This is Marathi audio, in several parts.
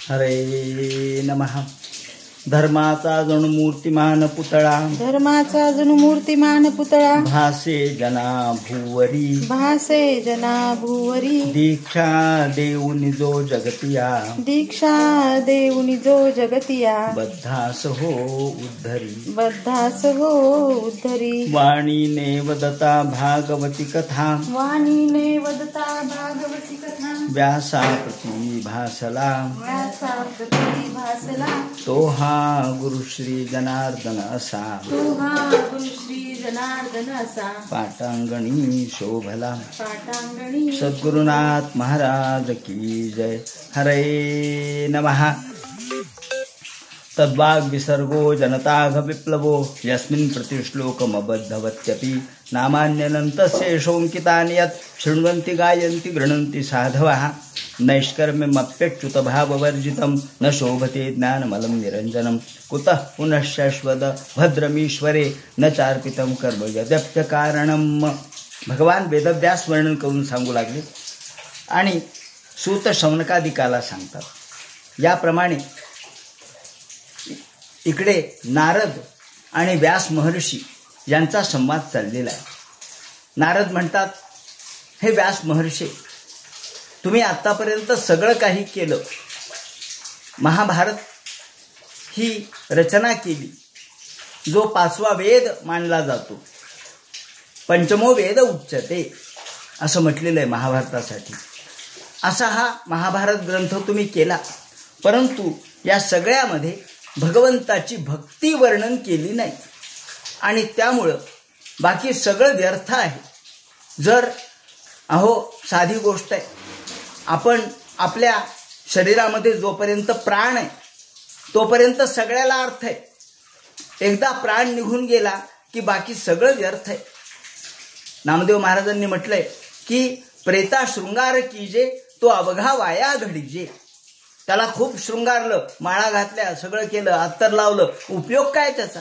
हरे नमः. धर्माचा जणू मूर्तिमान पुतळा, धर्माचा जणू मूर्तिमान पुतळा, भासे जना भूवरी, भासे जना भूवरी, दीक्षा देऊनि जो जगतिया, दीक्षा देऊनि जो जगतिया, बद्धास हो उद्धरी, बद्धास हो उद्धरी, वाणीने वदता भागवती कथा, वाणीने वदता भागवती कथा, व्यासाप्रती भासला, व्यासाप्रती भासला, तो हा गुरु श्री जनार्दन असा, तो हा गुरु श्री जनार्दन असा, पाटांगणी शोभला. पाटांगणी सद्गुरुनाथ महाराज की जय. हरे नमः. तद्वाग विसर्गो जनताघ विप्लवो यस्मिन् प्रतिश्लोकमबद्धवत्यपि नामान्यनन्तस्य शोङ्कितानि यत् शृण्वन्ति गायन्ति गृह्णन्ति साधवः नैष्कर्म्यमप्यच्युत भाववर्जितं न शोभते ज्ञानमलं निरञ्जनं कुतः पुनश्शाश्वत भद्रमीश्वरे न चार्पितं कर्म यद्यप्यकारणं. भगवान वेदव्यास वर्णन करून सांगू लागले आणि सूत शौनकादिकाला सांगतात. याप्रमाणे इकडे नारद आणि व्यास महर्षी यांचा संवाद चाललेला आहे. नारद म्हणतात, हे व्यास महर्षी, तुम्ही आतापर्यंत सगळं काही केलं, महाभारत ही रचना केली, जो 5वा वेद मानला जातो, पंचमो वेद उच्चते असं म्हटलेलं आहे महाभारतासाठी. असा हा महाभारत ग्रंथ तुम्ही केला, परंतु या सगळ्यामध्ये भगवंताची भक्ती वर्णन केली नाही आणि त्यामुळं बाकी सगळं व्यर्थ आहे. जर साधी गोष्ट आहे, आपण आपल्या शरीरामध्ये जोपर्यंत प्राण आहे तोपर्यंत सगळ्याला अर्थ आहे. एकदा प्राण निघून गेला की बाकी सगळं व्यर्थ आहे. नामदेव महाराजांनी म्हटलंय की प्रेता शृंगार कीजे तो अवघा वाया घडीजे. त्याला खूप शृंगारलं, माळा घातल्या, सगळं केलं, अत्तर लावलं, उपयोग काय त्याचा?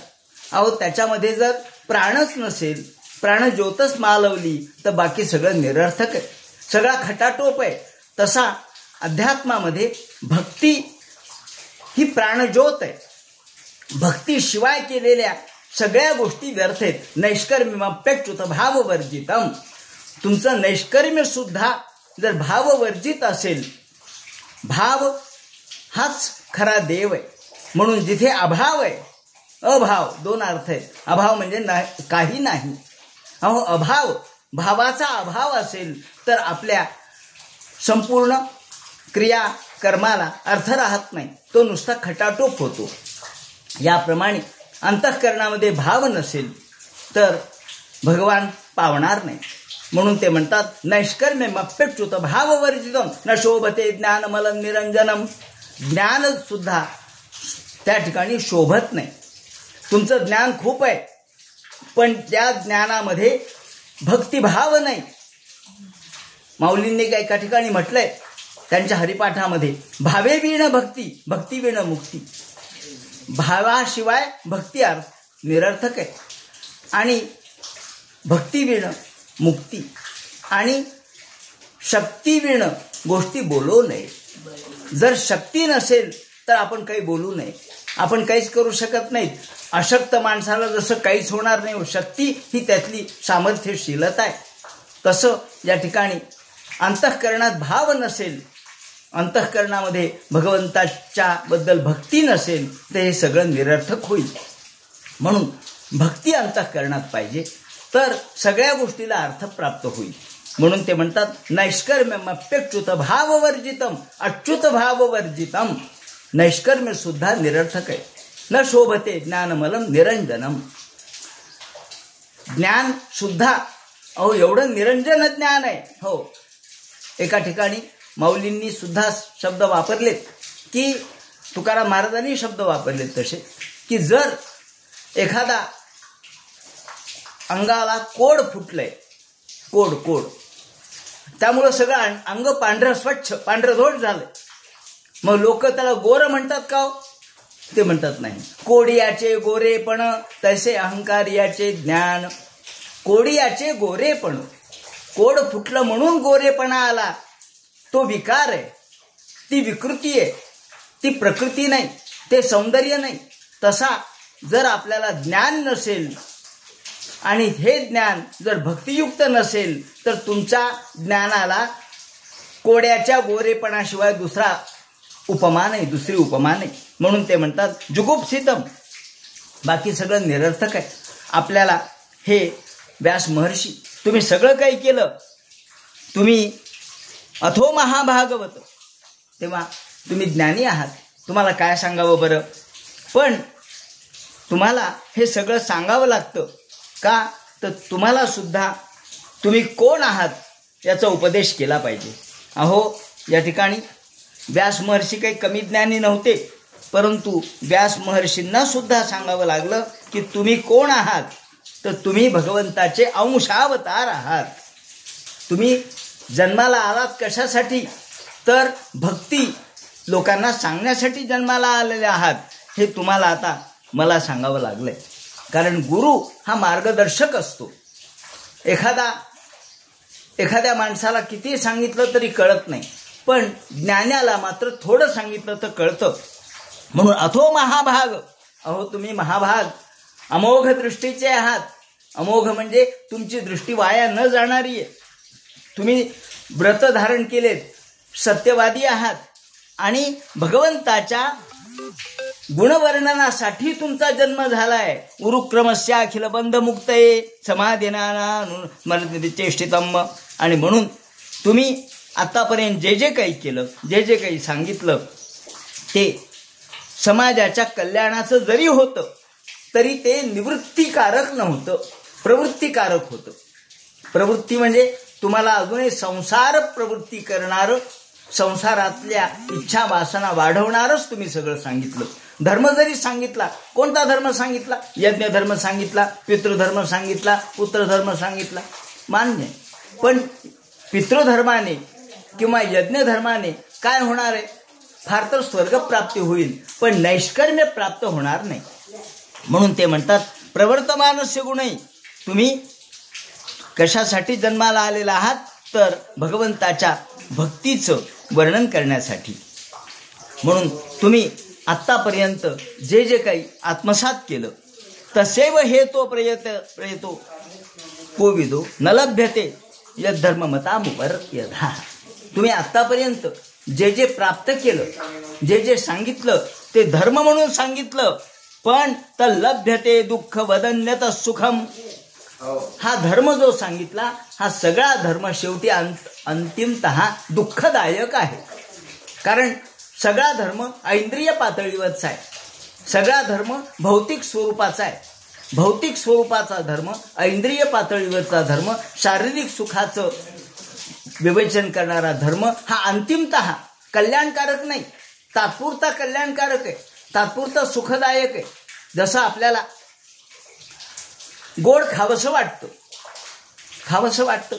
त्याच्यामध्ये जर प्राणच नसेल, प्राणज्योतच मालवली तर बाकी सगळं निरर्थक आहे, सगळा खटाटोप आहे. तसा अध्यात्मामध्ये भक्ती ही प्राणज्योत आहे. भक्तीशिवाय केलेल्या सगळ्या गोष्टी व्यर्थ आहेत. नैष्कर्म्यमप्यच्युत भाववर्जितम. तुमचं नैष्कर्म्य सुद्धा जर भाववर्जित असेल, भाव हाच खरा देव आहे. म्हणून जिथे अभाव आहे, अभाव, दोन अर्थ आहेत. अभाव म्हणजे काही नाही. अभाव, भावाचा अभाव असेल तर आपल्या संपूर्ण क्रिया कर्माला अर्थ राहत नाही, तो नुसता खटाटोप होतो. याप्रमाणे अंतःकरणामध्ये भाव नसेल तर भगवान पावणार नाही. म्हणून ते म्हणतात, नैष्कर्म्यमप्यच्युत भाववर्जितम न शोभते ज्ञानमलं निरंजनम. ज्ञान सुद्धा त्या ठिकाणी शोभत नाही. तुमचं ज्ञान खूप आहे, पण त्या ज्ञानामध्ये भक्तिभाव नाही. माऊलींनी एका ठिकाणी म्हटलंय त्यांच्या हरिपाठामध्ये, भावे विण भक्ती, भक्ती विण मुक्ती. भावाशिवाय भक्ती निरर्थक आहे आणि भक्ती विण मुक्ती. आणि शक्ती विण गोष्टी बोलू नये. जर शक्ती नसेल तर आपण काही बोलू नये, आपण काहीच करू शकत नाहीत. अशक्त माणसाला जसं काहीच होणार नाही, शक्ती ही त्यातली सामर्थ्यशीलता आहे. तसं या ठिकाणी अंतःकरणात भाव नसेल, अंतःकरणामध्ये भगवंताच्या बद्दल भक्ती नसेल तर हे सगळं निरर्थक होईल. म्हणून भक्ती अंतःकरणात पाहिजे, तर सगळ्या गोष्टीला अर्थ प्राप्त होईल. म्हणून ते म्हणतात, नैष्कर्म्यमप्यच्युत भाववर्जितम, अच्युत भाववर्जितम. नैष्कर्म्य सुद्धा निरर्थक आहे. न शोभते ज्ञानमलम निरंजनम. ज्ञान सुद्धा एवढं निरंजन ज्ञान आहे. एका ठिकाणी माऊलींनी सुद्धा शब्द वापरलेत की तुकाराम महाराजांनी शब्द वापरलेत तसे, की जर एखादा अंगाला कोड फुटलंय, कोड, त्यामुळं सगळं अंग पांढरं स्वच्छ पांढरधोट झालंय, मग लोक त्याला गोर म्हणतात का? ते म्हणतात नाही. कोडियाचे गोरेपण तसे अहंकारियाचे ज्ञान. कोडियाचे गोरेपण, कोड फुटलं म्हणून गोरेपणा आला, तो विकार आहे, ती विकृती आहे. ती प्रकृती नाही, ते सौंदर्य नाही. तसा जर आपल्याला ज्ञान नसेल आणि हे ज्ञान जर भक्तियुक्त नसेल तर तुमच्या ज्ञानाला कोड्याच्या गोरेपणाशिवाय दुसरा उपमा नाही, दुसरी उपमा नाही. म्हणून ते म्हणतात जुगुप्सितम. बाकी सगळं निरर्थक आहे. आपल्याला हे व्यास महर्षी तुम्ही सगळं काही केलं, तुम्ही अथो महाभागवत, तेव्हा तुम्ही ज्ञानी आहात, तुम्हाला काय सांगावं बरं. पण तुम्हाला हे सगळं सांगावं लागतं का, तर तुम्हाला सुद्धा तुम्ही कोण आहात याचा उपदेश केला पाहिजे. अहो, या ठिकाणी व्यास महर्षी काही कमी ज्ञानी नव्हते, परंतु व्यास महर्षींना सुद्धा सांगावं लागलं की तुम्ही कोण आहात, तर तुम्ही भगवंताचे अंशावतार आहात. तुम्ही जन्माला आलात कशासाठी, तर भक्ती लोकांना सांगण्यासाठी जन्माला आलेले आहात. हे तुम्हाला आता मला सांगावं लागलंय. कारण गुरु हा मार्गदर्शक असतो. एखाद्या माणसाला किती सांगितलं तरी कळत नाही, पण ज्ञानाला मात्र थोडं सांगितलं तर कळतं. म्हणून अथो महाभाग, अहो तुम्ही महाभाग अमोघ दृष्टीचे आहात. अमोघ म्हणजे तुमची दृष्टी वाया न जाणारी आहे. तुम्ही व्रत धारण केलेत, सत्यवादी आहात आणि भगवंताच्या गुणवर्णनासाठी तुमचा जन्म झालाय. उरुक्रमस्य अखिल बंध मुक्तये समाधीनाना चेष्टितम. आणि म्हणून तुम्ही आतापर्यंत जे जे काही केलं, जे जे काही सांगितलं ते समाजाच्या कल्याणाचं जरी होतं तरी ते निवृत्तीकारक नव्हतं, प्रवृत्तीकारक होतं. प्रवृत्ती म्हणजे तुम्हाला अजूनही संसार प्रवृत्ती करणारं, संसारातल्या इच्छा वासना वाढवणारच तुम्ही सगळं सांगितलं. धर्म जरी सांगितला, कोणता धर्म सांगितला, यज्ञ धर्म सांगितला, पितृधर्म सांगितला, पुत्रधर्म सांगितला, मान्य. पण पितृधर्माने किंवा यज्ञ धर्माने काय होणार आहे, फार तर स्वर्गप्राप्ती होईल, पण नैष्कर्म्य प्राप्त होणार नाही. म्हणून ते म्हणतात प्रवर्तमानस्य गुणै. तुम्ही कशासाठी जन्माला आलेला आहात, तर भगवंताच्या भक्तीचं वर्णन करण्यासाठी. म्हणून तुम्ही आत्तापर्यंत जे जे काही आत्मसात केलं तसेव हे तो प्रयतो कोविदो न लभ्यते यद्धर्म मतामुपर यथा. तुम्ही आत्तापर्यंत जे जे प्राप्त केलं, जे जे सांगितलं ते धर्म म्हणून सांगितलं, पण तर लभ्यते दुःख वदन्यत सुखम. हा धर्म जो सांगितला, हा सगळा धर्म शेवटी अंतिमतः दुःखदायक आहे. कारण सगळा धर्म ऐंद्रिय पातळीवरचा आहे, सगळा धर्म भौतिक स्वरूपाचा आहे. भौतिक स्वरूपाचा धर्म, ऐंद्रिय पातळीवरचा धर्म, शारीरिक सुखाचं विवेचन करणारा धर्म हा अंतिमतः कल्याणकारक नाही, तात्पुरता कल्याणकारक आहे, तात्पुरता सुखदायक आहे. जसं आपल्याला गोड खावंसं वाटतं,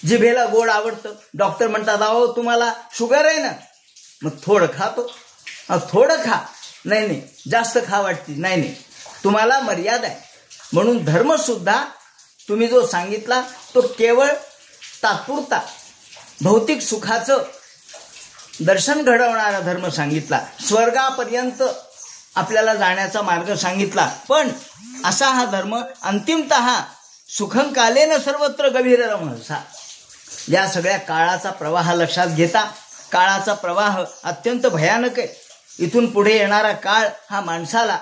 जिभेला गोड आवडतं. डॉक्टर म्हणतात अहो तुम्हाला शुगर आहे ना, मग थोडं खातो. थोडं खा, नाही जास्त खा वाटते, नाही तुम्हाला मर्यादा आहे. म्हणून धर्मसुद्धा तुम्ही जो सांगितला तो केवळ तात्पुरता भौतिक सुखाचं दर्शन घडवणारा धर्म सांगितला, स्वर्गापर्यंत आपल्याला जाण्याचा मार्ग सांगितला. पण असा हा धर्म अंतिमतः सुखं कालेन सर्वत्र गभीर रमसा. या सगळ्या काळाचा प्रवाह लक्षात घेता, काळाचा प्रवाह अत्यंत भयानक आहे. इथून पुढे येणारा काळ हा माणसाला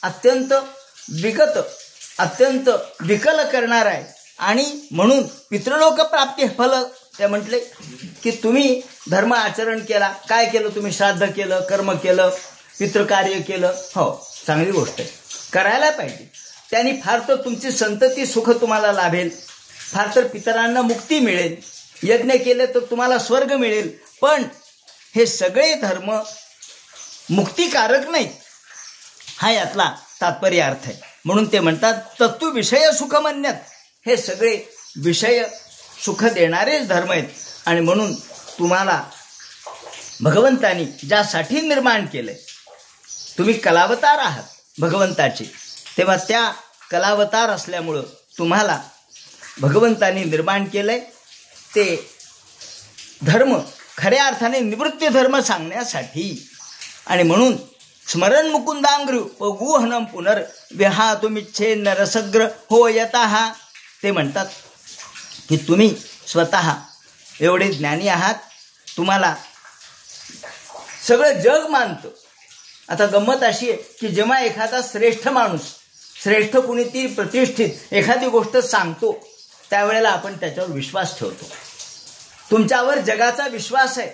अत्यंत विकल करणार आहे. आणि म्हणून पितृलोक प्राप्ती फल ते म्हटले की तुम्ही धर्म आचरण केला, काय केलं तुम्ही, श्राद्ध केलं, कर्म केलं, पितृकार्य केलं, हो चांगली गोष्ट आहे, करायला पाहिजे. त्यांनी फार तर तुमची संतती सुख तुम्हाला लाभेल, फार तर पितरांना मुक्ती मिळेल, यज्ञ केले तर तुम्हाला स्वर्ग मिळेल. पण हे सगळे धर्म मुक्तिकारक नाहीत, हा यातला तात्पर्य अर्थ आहे. म्हणून ते म्हणतात तत्व विषय सुखमन्यत. हे सगळे विषय सुख देणारेच धर्म आहेत. आणि म्हणून तुम्हाला भगवंतानी ज्यासाठी निर्माण केलंय, तुम्ही कलावतार आहात भगवंताचे, तेव्हा त्या कलावतार असल्यामुळं तुम्हाला भगवंतानी निर्माण केलंय ते धर्म खऱ्या अर्थाने निवृत्ती धर्म सांगण्यासाठी. आणि म्हणून स्मरण मुकुंदांग्र व गुहनम पुनर विहातुमिच्छे नरसग्र हो यतः. ते म्हणतात की तुम्ही स्वतः एवढे ज्ञानी आहात, तुम्हाला सगळं जग मानतं. आता गंमत अशी आहे की जेव्हा एखादा श्रेष्ठ माणूस, श्रेष्ठ कुणीतरी प्रतिष्ठित एखादी गोष्ट सांगतो त्यावेळेला आपण त्याच्यावर विश्वास ठेवतो. तुमच्यावर जगाचा विश्वास आहे.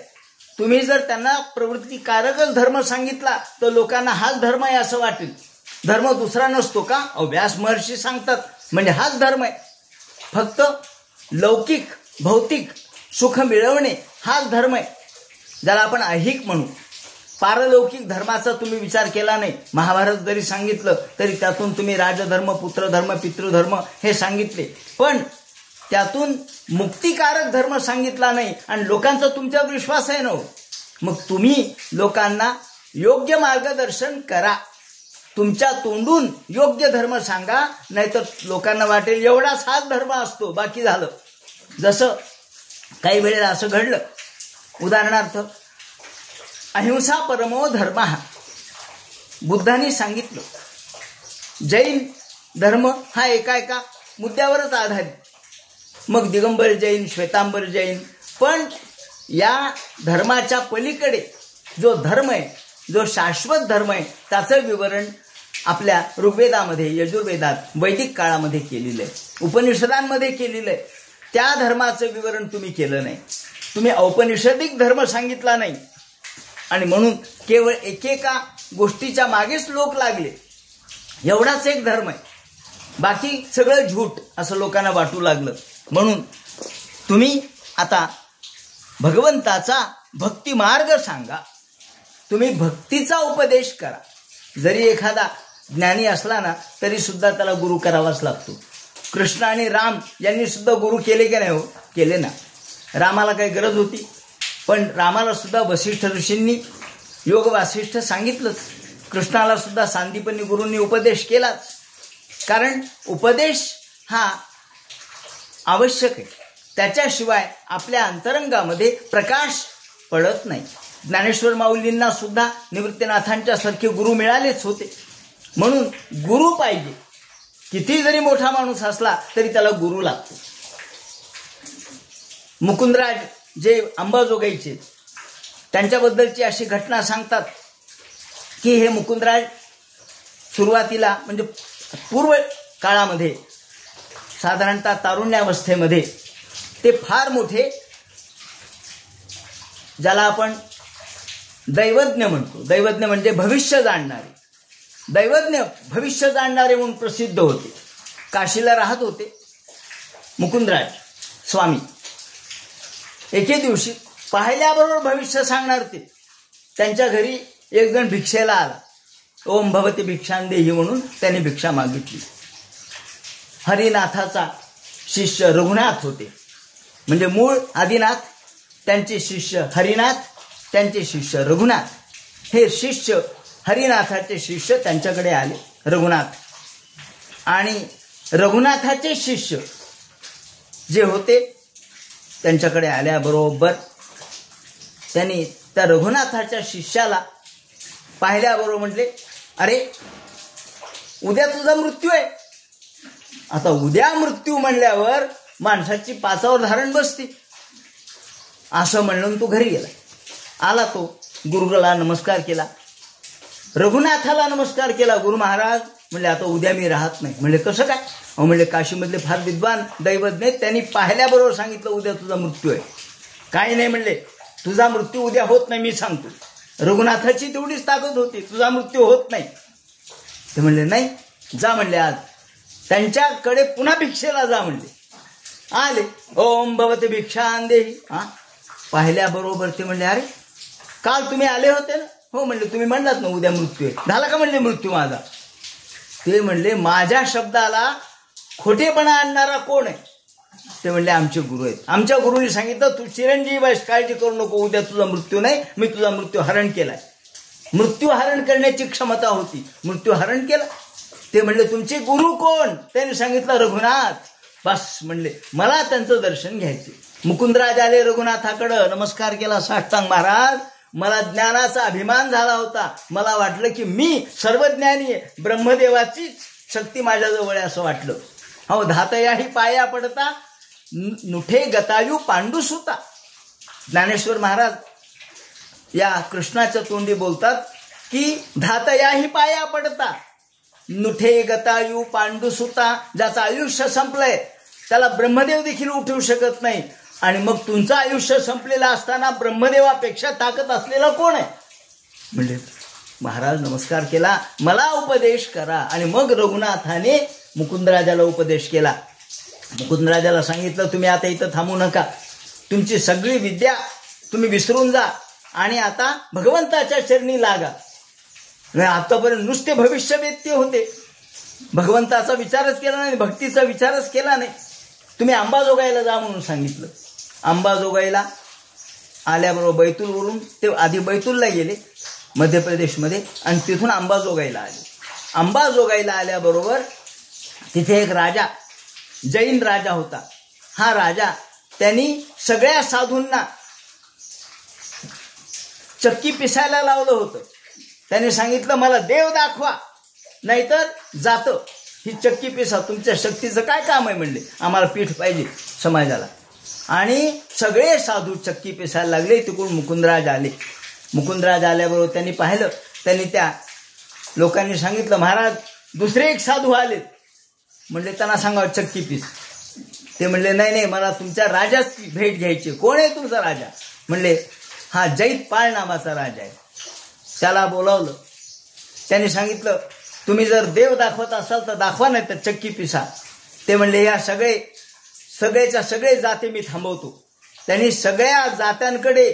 तुम्ही जर त्यांना प्रवृत्तीकारकच धर्म सांगितला तर लोकांना हाच धर्म आहे असं वाटेल. धर्म दुसरा नसतो का? व्यास महर्षी सांगतात म्हणजे हाच धर्म आहे. फक्त लौकिक भौतिक सुख मिळवणे हाच धर्म आहे, ज्याला आपण ऐहिक म्हणू. पारलौकिक धर्माचा तुम्ही विचार केला नाही. महाभारत जरी सांगितलं तरी त्यातून तुम्ही राजधर्म, पुत्रधर्म, पितृधर्म हे सांगितले, पण त्यातून मुक्तिकारक धर्म सांगितला नाही. आणि लोकांचा तुमच्यावर विश्वास आहे ना, मग तुम्ही लोकांना योग्य मार्गदर्शन करा. तुमच्या तोंडून योग्य धर्म सांगा, नाहीतर लोकांना वाटेल एवढाच हाच धर्म असतो, बाकी झालं. जसं काही वेळेला असं घडलं. उदाहरणार्थ, अहिंसा परमो धर्म बुद्धांनी सांगितलं. जैन धर्म हा एका मुद्द्यावरच आधारित. मग दिगंबर जैन, श्वेतांबर जैन. पण या धर्माच्या पलीकडे जो धर्म आहे, जो शाश्वत धर्म आहे, त्याचं विवरण आपल्या ऋग्वेदामध्ये, यजुर्वेदात, वैदिक काळामध्ये केलेलं आहे, उपनिषदांमध्ये केलेलं आहे. त्या धर्माचं विवरण तुम्ही केलं नाही. तुम्ही औपनिषदिक धर्म सांगितला नाही. आणि म्हणून केवळ एकेका गोष्टीच्या मागेच लोक लागले. एवढाच एक धर्म आहे, बाकी सगळं झूट असं लोकांना वाटू लागलं. म्हणून तुम्ही आता भगवंताचा भक्ती मार्ग सांगा. तुम्ही भक्तीचा उपदेश करा. जरी एखादा ज्ञानी असला ना तरी सुद्धा त्याला गुरु करावाच लागतो. कृष्ण आणि राम यांनी सुद्धा गुरु केले की नाही? हो, केले ना. रामाला काही गरज होती, पण रामाला सुद्धा वसिष्ठ ऋषींनी योग वासिष्ठ सांगितलंच. कृष्णाला सुद्धा सांदीपनी गुरूंनी उपदेश केलाच. कारण उपदेश हा आवश्यक आहे. त्याच्याशिवाय आपल्या अंतरंगामध्ये प्रकाश पडत नाही. ज्ञानेश्वर माऊलींना सुद्धा निवृत्तीनाथांच्या सारखे गुरु मिळालेच होते. म्हणून गुरु पाहिजे. किती जरी मोठा माणूस असला तरी त्याला गुरु लागतो. मुकुंदराज जे अंबाजोगाईचे, त्यांच्याबद्दलची अशी घटना सांगतात की हे मुकुंदराज सुरुवातीला म्हणजे पूर्व काळामध्ये, साधारणतः तारुण्यावस्थेमध्ये ते फार मोठे, ज्याला आपण दैवज्ञ म्हणतो. दैवज्ञ म्हणजे भविष्य जाणणारे. दैवज्ञ, भविष्य जाणणारे म्हणून प्रसिद्ध होते. काशीला राहत होते मुकुंदराज स्वामी. एके दिवशी पाहिल्याबरोबर भविष्य सांगणार ते. त्यांच्या घरी एक जण भिक्षेला आला. ओम भवती भिक्षांदेही म्हणून त्याने भिक्षा मागितली. हरिनाथाचा शिष्य रघुनाथ होते. म्हणजे मूळ आदिनाथ, त्यांचे शिष्य हरिनाथ, त्यांचे शिष्य रघुनाथ. हे शिष्य, हरिनाथाचे शिष्य त्यांच्याकडे आले, रघुनाथ. आणि रघुनाथाचे शिष्य जे होते त्यांच्याकडे आल्याबरोबर त्यांनी त्या रघुनाथाच्या शिष्याला पाहिल्याबरोबर म्हटले, अरे उद्या तुझा मृत्यू आहे. आता उद्या मृत्यू म्हणल्यावर माणसाची पाचावर धारण बसती. असं म्हणून तो घरी गेला. आला तो गुरुला नमस्कार केला, रघुनाथाला नमस्कार केला. गुरु महाराज म्हणले आता उद्या मी राहत नाही. म्हणले कसं काय? म्हणले काशीमधले फार विद्वान दैवज्ञ, त्यांनी पाहिल्याबरोबर सांगितलं उद्या तुझा मृत्यू आहे. काही नाही म्हणले, तुझा मृत्यू उद्या होत नाही, मी सांगतो. रघुनाथाची तेवढीच ताकद होती, तुझा मृत्यू होत नाही. ते म्हणले नाही, जा म्हणले आज त्यांच्याकडे पुन्हा भिक्षेला जा म्हणले. आले. ओम भवती भिक्षांदेही. पाहिल्याबरोबर ते म्हणले, अरे काल तुम्ही आले होते ना? हो म्हणले, तुम्ही म्हणलात ना उद्या मृत्यू आहे. झाला का म्हणले मृत्यू माझा? ते म्हणले, माझ्या शब्दाला खोटेपणा आणणारा कोण आहे? ते म्हणले, आमचे गुरु आहेत. आमच्या गुरुंनी सांगितलं तू चिरंजीव आहेस, काळजी करू नको, उद्या तुझा मृत्यू नाही, मी तुझा मृत्यू हरण केलाय. मृत्यू हरण करण्याची क्षमता होती, मृत्यू हरण केला. ते म्हणले, तुमचे गुरु कोण? त्यांनी सांगितलं रघुनाथ. बस म्हणले, मला त्यांचं दर्शन घ्यायचे. मुकुंदराज आले रघुनाथाकडं, नमस्कार केला साष्टांग. महाराज मला ज्ञानाचा अभिमान झाला होता. मला वाटलं की मी सर्वज्ञानी आहे, ब्रह्मदेवाची शक्ती माझ्याजवळ आहे असं वाटलं. हो, धातयाही पाया पडता नुठे गतायू पांडुसुता. ज्ञानेश्वर महाराज या कृष्णाच्या तोंडी बोलतात की धातयाही पाया पडता नुठे गतायू पांडुसुता. ज्याचं आयुष्य संपलंय त्याला ब्रह्मदेव देखील उठवू शकत नाही. आणि मग तुमचं आयुष्य संपलेलं असताना ब्रह्मदेवापेक्षा ताकद असलेला कोण आहे? म्हणजे महाराज नमस्कार केला, मला उपदेश करा. आणि मग रघुनाथाने मुकुंदराजाला उपदेश केला. मुकुंदराजाला सांगितलं, तुम्ही आता इथं थांबू नका, तुमची सगळी विद्या तुम्ही विसरून जा आणि आता भगवंताच्या चरणी लागा. आतापर्यंत नुसते भविष्यवेत्ते होते, भगवंताचा विचारच केला नाही, भक्तीचा विचारच केला नाही. तुम्ही अंबाजोगाईला जा म्हणून सांगितलं. अंबाजोगाईला आल्याबरोबर बैतूलवरून ते आधी बैतूलला गेले मध्य प्रदेशमध्ये आणि तिथून अंबाजोगाईला आले. अंबाजोगाईला आल्याबरोबर तिथे एक राजा, जैन राजा होता. हा राजा त्यांनी सगळ्या साधूंना चक्की पिसायला लावलं होतं. त्याने सांगितलं, मला देव दाखवा नाहीतर जातं, ही चक्की पिसा, तुमच्या शक्तीचं काय काम आहे म्हणले, आम्हाला पीठ पाहिजे समाजाला. आणि सगळे साधू चक्की पिसायला लागले. तिकडून मुकुंदराज आले. मुकुंदराज आल्याबरोबर त्यांनी पाहिलं, त्यांनी त्या लोकांनी सांगितलं, महाराज दुसरे एक साधू आलेत. म्हणले त्यांना सांगा चक्की पीस. ते म्हणले नाही नाही, मला तुमच्या राजाची भेट घ्यायची. कोण आहे तुमचा राजा? म्हणले हा जैतपाळ नावाचा राजा आहे. त्याला बोलावलं. त्यांनी सांगितलं, तुम्ही जर देव दाखवत असाल तर दाखवा, नाही तर चक्की पिसा. ते म्हणले या सगळेच्या सगळे जाती मी थांबवतो. त्यांनी सगळ्या जात्यांकडे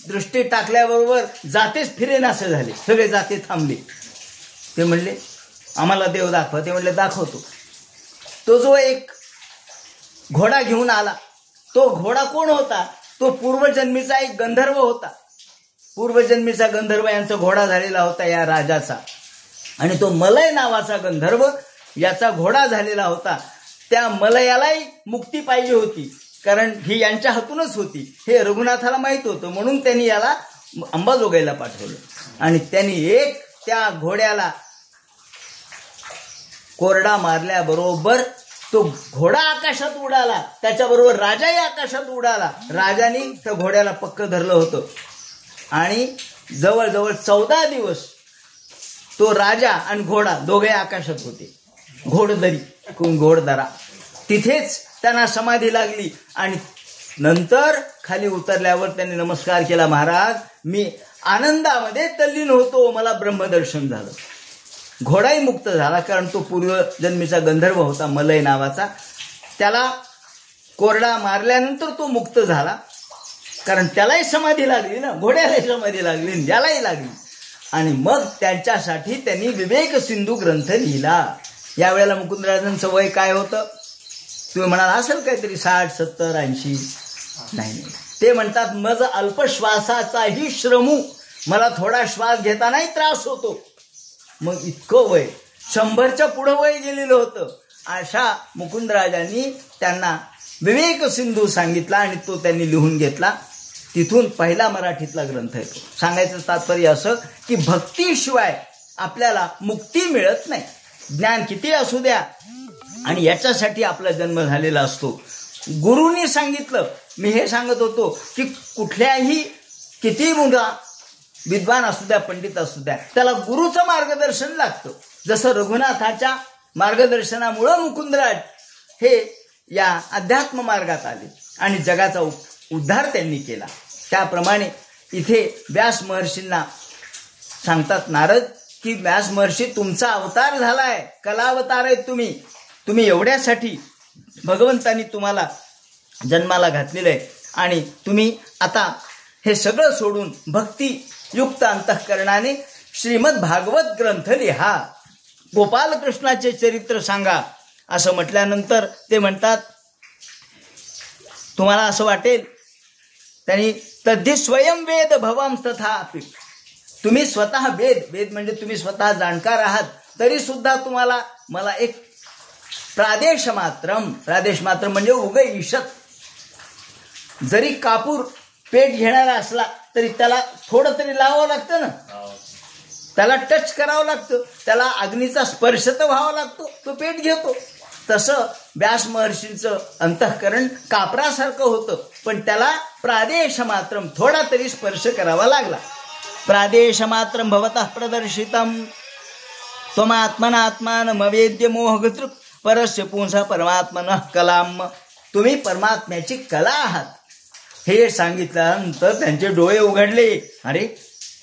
दृष्टी टाकल्याबरोबर जातेच फिरेनासे झाले, सगळे जाती थांबले. ते म्हणले आम्हाला देव दाखवा. ते म्हणले दाखवतो. तो जो एक घोडा घेऊन आला, तो घोडा कोण होता? तो पूर्वजन्मीचा एक गंधर्व होता. पूर्वजन्मीचा गंधर्व यांचा घोडा झालेला होता या राजाचा. आणि तो मलय नावाचा गंधर्व याचा घोडा झालेला होता. त्या मलयालाही मुक्ती पाहिजे होती, कारण ही यांच्या हातूनच होती. हे रघुनाथाला माहित होतं, म्हणून त्यांनी याला अंबाजोगाईला पाठवलं. आणि त्यांनी एक त्या घोड्याला कोरडा मारल्याबरोबर तो घोडा आकाशात उडाला, त्याच्याबरोबर राजाही आकाशात उडाला. राजाने त्या घोड्याला पक्क धरलं होतं. आणि जवळजवळ 14 दिवस तो राजा आणि घोडा दोघे आकाशात होते. घोडदरा तिथेच त्यांना समाधी लागली. आणि नंतर खाली उतरल्यावर त्यांनी नमस्कार केला, महाराज मी आनंदामध्ये तल्लीन होतो, मला ब्रह्मदर्शन झालं. घोडाही मुक्त झाला, कारण तो पूर्वजन्मीचा गंधर्व होता मलय नावाचा. त्याला कोरडा मारल्यानंतर तो मुक्त झाला, कारण त्यालाही समाधी लागली ना, घोड्यालाही समाधी लागली, यालाही लागली. आणि मग त्यांच्यासाठी त्यांनी विवेक सिंधू ग्रंथ लिहिला. यावेळेला मुकुंदराजांचं वय काय होतं? तुम्ही म्हणाल असेल काहीतरी 60, 70, 80. नाही, ते म्हणतात मज अल्पश्वासाचाही श्रमू, मला थोडा श्वास घेतानाही त्रास होतो. मग इतकं वय 100च्या पुढं वय गेलेलं होतं. अशा मुकुंदराजांनी त्यांना विवेक सिंधू सांगितला आणि तो त्यांनी लिहून घेतला. तिथून पहिला मराठीतला ग्रंथ आहे. सांगायचं तात्पर्य असं की भक्तीशिवाय आपल्याला मुक्ती मिळत नाही. ज्ञान किती असू द्या, आणि याच्यासाठी आपला जन्म झालेला असतो. गुरुनी सांगितलं, मी हे सांगत होतो की कुठल्याही किती मुला विद्वान असू द्या, पंडित असू द्या, त्याला गुरुचं मार्गदर्शन लागतं. जसं रघुनाथाच्या मार्गदर्शनामुळं मुकुंदराज हे या अध्यात्म मार्गात आले आणि जगाचा उद्धार त्यांनी केला. त्याप्रमाणे इथे व्यास महर्षींना सांगतात नारद की व्यास महर्षी तुमचा अवतार झालाय, कलावतार आहे तुम्ही एवढ्यासाठी भगवंतांनी तुम्हाला जन्माला घातलेलं आहे. आणि तुम्ही आता हे सगळं सोडून भक्तियुक्त अंतःकरणाने श्रीमद भागवत ग्रंथ लिहा, गोपालकृष्णाचे चरित्र सांगा. असं म्हटल्यानंतर ते म्हणतात, तुम्हाला असं वाटेल त्यांनी तद्धि स्वयं वेद भवम तथापि, तुम्ही स्वतः वेद म्हणजे तुम्ही स्वतः जाणकार आहात, तरी सुद्धा तुम्हाला मला एक प्रादेश मात्र म्हणजे उग ईशत, जरी कापूर पेट घेणारा असला तरी त्याला थोडं तरी लावावं लागतं ना, त्याला टच करावं लागतं, त्याला अग्नीचा स्पर्श तर व्हावा लागतो, तो पेट घेतो. तसं व्यास महर्षींचं अंतःकरण कापरासारखं होतं, पण त्याला प्रादेश मात्रम थोडा तरी स्पर्श करावा लागला. प्रादेश मात्रम भवतः प्रदर्शितम त्वमात्मनात्मानमवेद्य मोहगतृक परस्य पुंसा परमात्मनः कलाम. तुम्ही परमात्म्याची कला आहात हे सांगितल्यानंतर त्यांचे डोळे उघडले. अरे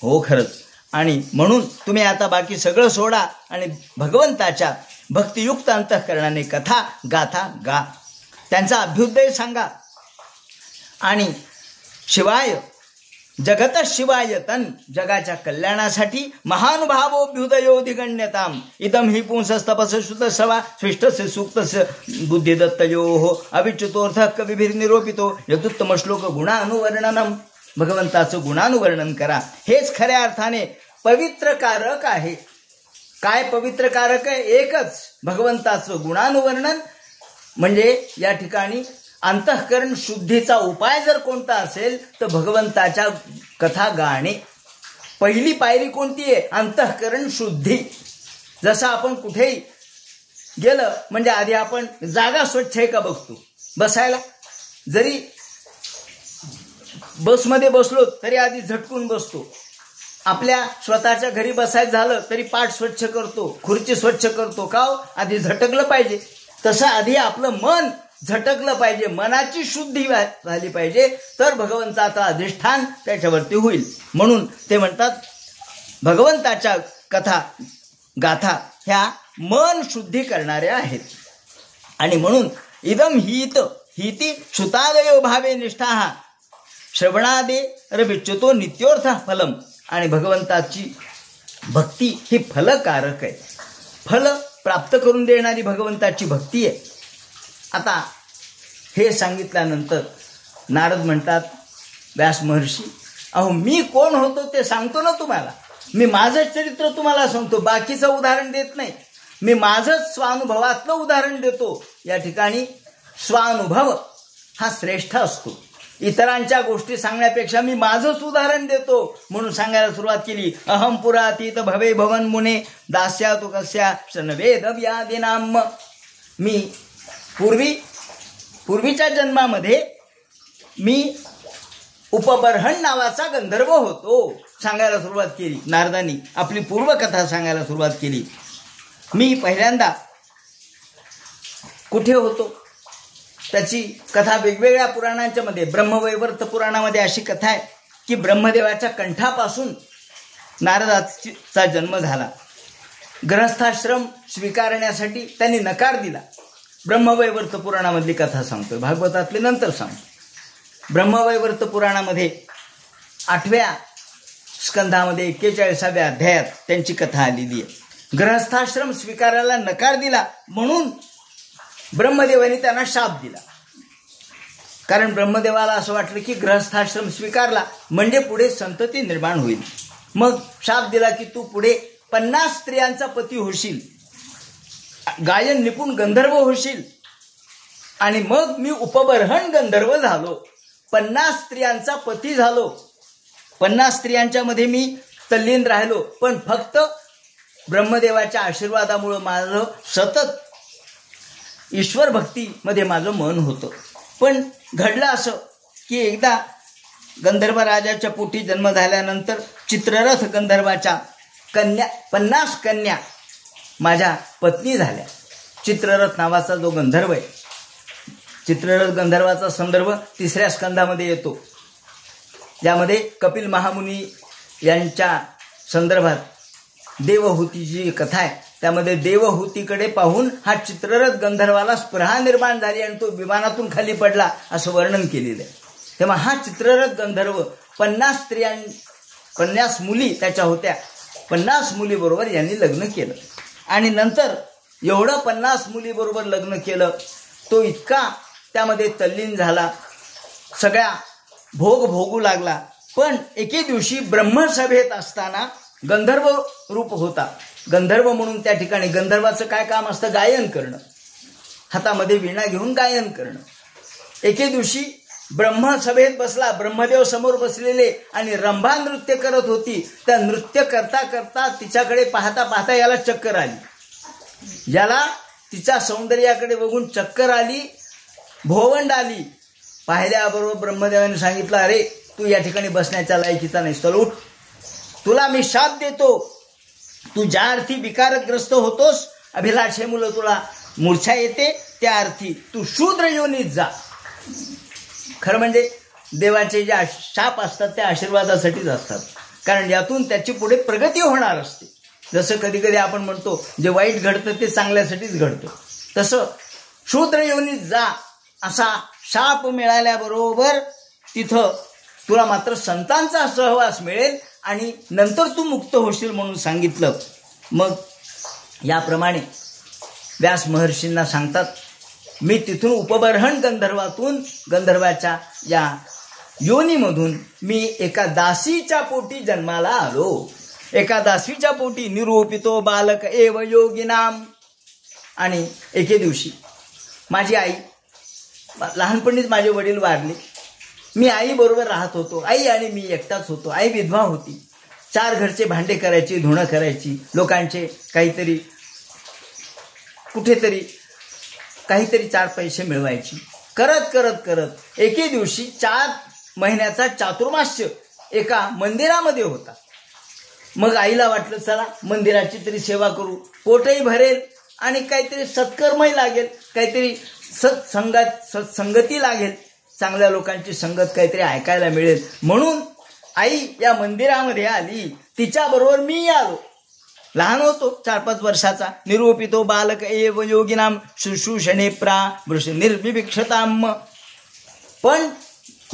हो खरंच. आणि म्हणून तुम्ही आता बाकी सगळं सोडा आणि भगवंताच्या भक्तियुक्त अंतःकरणाने कथा गाथा गा, त्यांचा अभ्युदय सांगा. आणि शिवाय जगत शिवाय तन, जगाच्या कल्याणासाठी महानुभावोभ्युदयोधिगण्यताम इदम हि पुंसस्तपस शुद्ध सवा स्विष्टस्य सूक्तस्य बुद्धिदत्तयो अविच्युतोर्थ कविभिर्निरोपितो यदुत्तम श्लोक गुणानुवर्णनम. भगवंताचं गुणानुवर्णन करा, हेच खऱ्या अर्थाने पवित्रकारक आहे. काय पवित्रकारक आहे? एकच, भगवंताचं गुणानुवर्णन. म्हणजे या ठिकाणी अंतःकरण शुद्धीचा उपाय जर कोणता असेल तर भगवंताच्या कथा गाणे. पहिली पायरी कोणती आहे? अंतःकरण शुद्धी. जसं आपण कुठेही गेलं म्हणजे आधी आपण जागा स्वच्छ आहे का बघतो बसायला. जरी बसमध्ये बसलो तरी आधी झटकून बसतो. आपल्या स्वतःच्या घरी बसायचं झालं तरी पाठ स्वच्छ करतो, खुर्ची स्वच्छ करतो. का हो? आधी झटकलं पाहिजे. तसं आधी आपलं मन झटकलं पाहिजे, मनाची शुद्धी झाली पाहिजे, तर भगवंताचा अधिष्ठान त्याच्यावरती होईल. म्हणून ते म्हणतात भगवंताच्या कथा गाथा ह्या मन शुद्धी करणाऱ्या आहेत. आणि म्हणून इदम हिती श्रुतादयो भावे निष्ठा श्रवणादे रविच्युतो नित्योर्थ फलम. आणि भगवंताची भक्ती ही फलकारक आहे, फल प्राप्त करून देणारी भगवंताची भक्ती आहे. आता हे सांगितल्यानंतर नारद म्हणतात, व्यास महर्षी अहो मी कोण होतो ते सांगतो ना तुम्हाला. मी माझं चरित्र तुम्हाला सांगतो, बाकीचं उदाहरण देत नाही. मी माझंच स्वानुभवातलं उदाहरण देतो. या ठिकाणी स्वानुभव हा श्रेष्ठ असतो. इतरांच्या गोष्टी सांगण्यापेक्षा मी माझंच उदाहरण देतो म्हणून सांगायला सुरुवात केली. अहम पुरातीत भवे भवन मुने दास्या तु कस्या शनवेद व्यादिनाम. मी पूर्वीच्या जन्मामध्ये मी उपबर्हण नावाचा गंधर्व होतो सांगायला सुरुवात केली. नारदांनी आपली पूर्वकथा सांगायला सुरुवात केली. मी पहिल्यांदा कुठे होतो त्याची कथा वेगवेगळ्या पुराणांच्या मध्ये, ब्रह्मवैवर्त पुराणामध्ये अशी कथा आहे की ब्रह्मदेवाच्या कंठापासून नारदाचा जन्म झाला. गृहस्थाश्रम स्वीकारण्यासाठी त्यांनी नकार दिला. ब्रह्मवैवर्त पुराणामधली कथा सांगतोय, भागवतातली नंतर सांगतो. ब्रह्मवैवर्त पुराणामध्ये 8व्या स्कंधामध्ये 41व्या अध्यायात त्यांची कथा आलेली आहे. गृहस्थाश्रम स्वीकारायला नकार दिला म्हणून ब्रह्मदेवाने त्यांना शाप दिला. कारण ब्रह्मदेवाला असं वाटलं की गृहस्थाश्रम स्वीकारला म्हणजे पुढे संतती निर्माण होईल. मग शाप दिला की तू पुढे 50 स्त्रियांचा पती होशील, गायन निपुण गंधर्व होशील. आणि मग मी उपबर्हण गंधर्व झालो, 50 स्त्रियांचा पती झालो, 50 स्त्रियांच्या मध्ये मी तल्लीन राहिलो. पण फक्त ब्रह्मदेवाच्या आशीर्वादामुळं माझं सतत ईश्वर भक्तीमध्ये माझं मन होतं. पण घडलं असं की एकदा गंधर्व राजाच्या पोटी जन्म झाल्यानंतर चित्ररथ गंधर्वाच्या 50 कन्या माझ्या पत्नी झाल्या. चित्ररथ नावाचा जो गंधर्व आहे, चित्ररथ गंधर्वाचा संदर्भ 3ऱ्या स्कंधामध्ये येतो, ज्यामध्ये कपिल महामुनी यांच्या संदर्भात देवहूतीची कथा आहे. त्यामध्ये देवहूतीकडे पाहून हा चित्ररथ गंधर्वाला स्पृहा निर्माण झाली आणि तो विमानातून खाली पडला असं वर्णन केलेलं आहे. तेव्हा हा चित्ररथ गंधर्व 50 मुली त्याच्या होत्या, 50 मुलीबरोबर यांनी लग्न केलं. आणि नंतर एवढं 50 मुलीबरोबर लग्न केलं, तो इतका त्यामध्ये तल्लीन झाला, सगळ्या भोग भोगू लागला. पण एके दिवशी ब्रह्मसभेत असताना गंधर्व रूप होता. गंधर्व म्हणून त्या ठिकाणी गंधर्वाचं काय काम असतं? गायन करणं, हातामध्ये वीणा घेऊन गायन करणं. एके दिवशी ब्रह्मसभेत बसला, ब्रह्मदेव समोर बसलेले आणि रंभा नृत्य करत होती. त्या नृत्य करता करता तिच्याकडे पाहता पाहता याला चक्कर आली. याला तिच्या सौंदर्याकडे बघून चक्कर आली, भोवंड आली. पाहिल्याबरोबर ब्रह्मदेवाने सांगितलं, अरे तू या ठिकाणी बसण्याच्या लायकीचा नाही, चल उठ, तुला मी शाप देतो. तू ज्या अर्थी विकारग्रस्त होतोस, अभिलाषेमुळे तुला मूर्छा येते, त्या अर्थी तू शूद्र योनीत जा. खरं म्हणजे देवाचे जे शाप असतात ते आशीर्वादासाठीच असतात, कारण यातून त्याची पुढे प्रगती होणार असते. जसं कधी कधी आपण म्हणतो जे वाईट घडतं ते चांगल्यासाठीच घडतं, तसं शूद्र योनीत जा असा शाप मिळाल्याबरोबर तिथं तुला मात्र संतांचा सहवास मिळेल आणि नंतर तू मुक्त होशील म्हणून सांगितलं. मग याप्रमाणे व्यास महर्षींना सांगतात, मी तिथून उपबर्हण गंधर्वातून, गंधर्वाच्या या योनीमधून मी एका दासीच्या पोटी जन्माला आलो. एका दासीच्या पोटी निरूपितो बालक एव योगिनाम. आणि एके दिवशी माझी आई, लहानपणीच माझे वडील वारले, मी आईबरोबर राहत होतो. आई आणि मी एकटाच होतो. आई विधवा होती. 4 घरचे भांडे करायची, धुणं करायची, लोकांचे काहीतरी कुठेतरी काहीतरी 4 पैसे मिळवायची. करत करत करत एके दिवशी 4 महिन्याचा चातुर्मास्य एका मंदिरामध्ये होता. मग आईला वाटलं चला मंदिराची तरी सेवा करू, पोटही भरेल आणि काहीतरी सत्कर्मही लागेल, काहीतरी सत्संगती लागेल, चांगल्या लोकांची संगत काहीतरी ऐकायला मिळेल. म्हणून आई या मंदिरामध्ये आली. तिच्याबरोबर मी आलो. लहान होतो, 4-5 वर्षाचा. निरूपितो बालक एव योगिनाम शुश्रूषणे प्रा वृष निर्विभिक्षताम. पण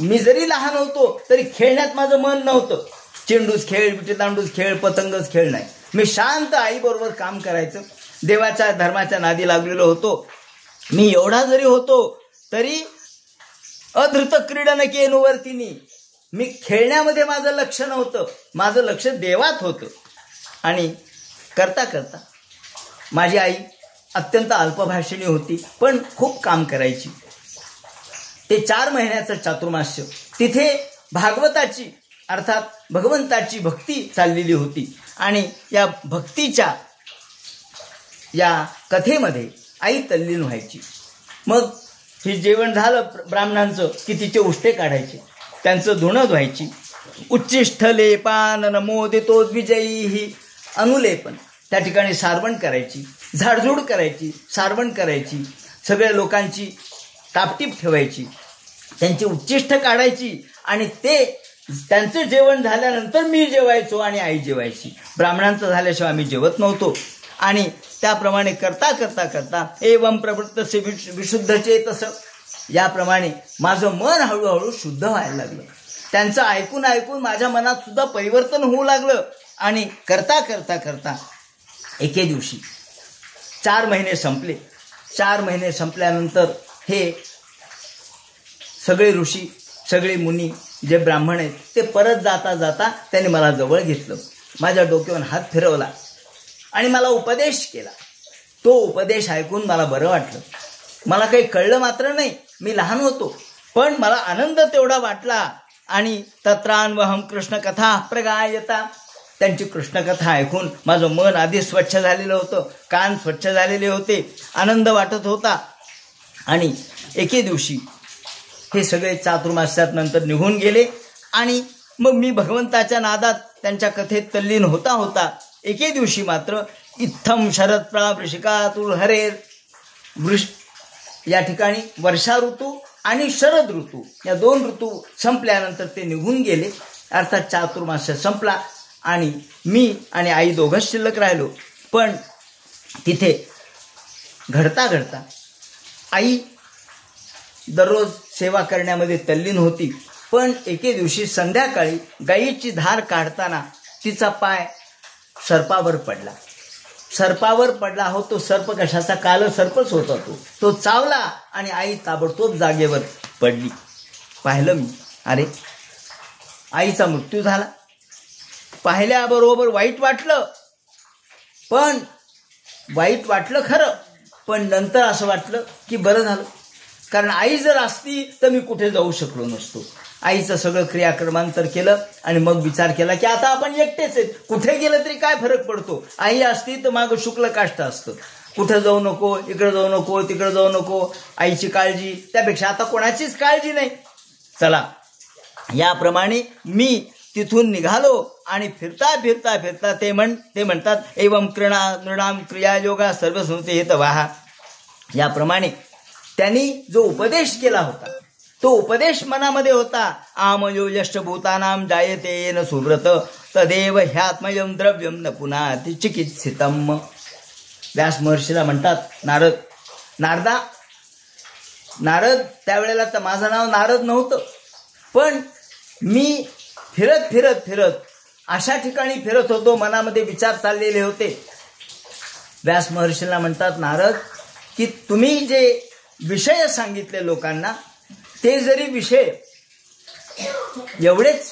मी जरी लहान होतो तरी खेळण्यात माझं मन नव्हतं. चेंडूच खेळ, विटीदांडूच खेळ, पतंगच खेळ नाही. मी शांत आईबरोबर काम करायचं. देवाच्या धर्माच्या नादी लागलेलो होतो. मी एवढा जरी होतो तरी अधृत क्रीडनकेनुवर्तिनी. मी खेळण्यामध्ये माझं लक्ष नव्हतं, माझं लक्ष देवात होतं. आणि करता करता माझी आई अत्यंत अल्पभाषिणी होती, पण खूप काम करायची. ते 4 महिन्याचं चातुर्मास्य तिथे भागवताची अर्थात भगवंताची भक्ती चाललेली होती. आणि या भक्तीच्या या कथेमध्ये आई तल्लीन व्हायची. मग हे जेवण झालं ब्राह्मणांचं की तिचे उष्टे काढायचे, त्यांचं धुणं धुवायची. उच्चिष्ठ लेपान नमोदितोद्विजयी ही अनुलेपन, त्या ठिकाणी सारवण करायची, झाडझूड करायची, सारवण करायची, सगळ्या लोकांची टापटीप ठेवायची, त्यांची उच्चिष्ट काढायची. आणि ते त्यांचं जेवण झाल्यानंतर मी जेवायचो आणि आई जेवायची. ब्राह्मणांचं झाल्याशिवाय आम्ही जेवत नव्हतो. आणि त्याप्रमाणे करता करता करता एवं प्रवृत्तसे विशुद्धचे तसं याप्रमाणे माझं मन हळूहळू शुद्ध व्हायला लागलं. त्यांचं ऐकून ऐकून माझ्या मनात सुद्धा परिवर्तन होऊ लागलं. आणि करता करता करता एके दिवशी 4 महिने संपले. 4 महिने संपल्यानंतर हे सगळे ऋषी, सगळे मुनी जे ब्राह्मण आहेत ते परत जाता जाता त्यांनी मला जवळ घेतलं, माझ्या डोक्यावर हात फिरवला आणि मला उपदेश केला. तो उपदेश ऐकून मला बरं वाटलं. मला काही कळलं मात्र नाही, मी लहान होतो, पण मला आनंद तेवढा वाटला. आणि तत्रान्वहम कृष्णकथा प्रगायता, त्यांची कृष्णकथा ऐकून माझं मन आधी स्वच्छ झालेलं होतं, कान स्वच्छ झालेले होते, आनंद वाटत होता. आणि एके दिवशी हे सगळे चातुर्मास्यात नंतर निघून गेले. आणि मग मी भगवंताच्या नादात त्यांच्या कथेत तल्लीन होता होता एके दिवशी मात्र इत्थम शरद प्रावृषिकातुर हरेर या ठिकाणी वर्षा ऋतू आणि शरद ऋतू या 2 ऋतू संपल्यानंतर ते निघून गेले. अर्थात चातुर्मास्य संपला आणि मी आणि आई दोघंच शिल्लक राहिलो. पण तिथे घडता घडता आई दररोज सेवा करण्यामध्ये तल्लीन होती. पण एके दिवशी संध्याकाळी गायीची धार काढताना तिचा पाय सर्पावर पडला. सर्पावर पडला हो, तो सर्प कशाचा, काल सर्पच होता तो चावला आणि आई ताबडतोब जागेवर पडली. पाहिलं मी, अरे आईचा मृत्यू झाला. पाहिल्याबरोबर वाईट वाटलं, वाईट वाटलं खरं, पण नंतर असं वाटलं की बरं झालं, कारण आई जर असती तर मी कुठे जाऊ शकलो नसतो. आईचं सगळं क्रियाक्रमांतर केलं आणि मग विचार केला की आता आपण एकटेच आहेत, कुठे गेलं तरी काय फरक पडतो. आई असती तर मागं शुक्ल काष्ट असतं, कुठं जाऊ नको, इकडं जाऊ नको, तिकडं जाऊ नको, आईची काळजी. त्यापेक्षा आता कोणाचीच काळजी नाही. चला, याप्रमाणे मी तिथून निघालो आणि फिरता फिरता फिरता ते म्हणतात एवं नृणाम क्रिया योगा सर्वसंते हेतवाहा. याप्रमाणे त्यांनी जो उपदेश केला होता तो उपदेश मनामध्ये होता. आमयो यष्टभूतानाम जायते येन सुव्रत तदेव ह्यात्मयम द्रव्यम न पुन्हा चिकित्सितम. व्यास महर्षीला म्हणतात नारद त्यावेळेला तर माझं नाव नारद नव्हतं, पण मी फिरत फिरत फिरत अशा ठिकाणी फिरत होतो, मनामध्ये विचार चाललेले होते. व्यास महर्षीला म्हणतात नारद की तुम्ही जे विषय सांगितले लोकांना ते जरी विषय एवढेच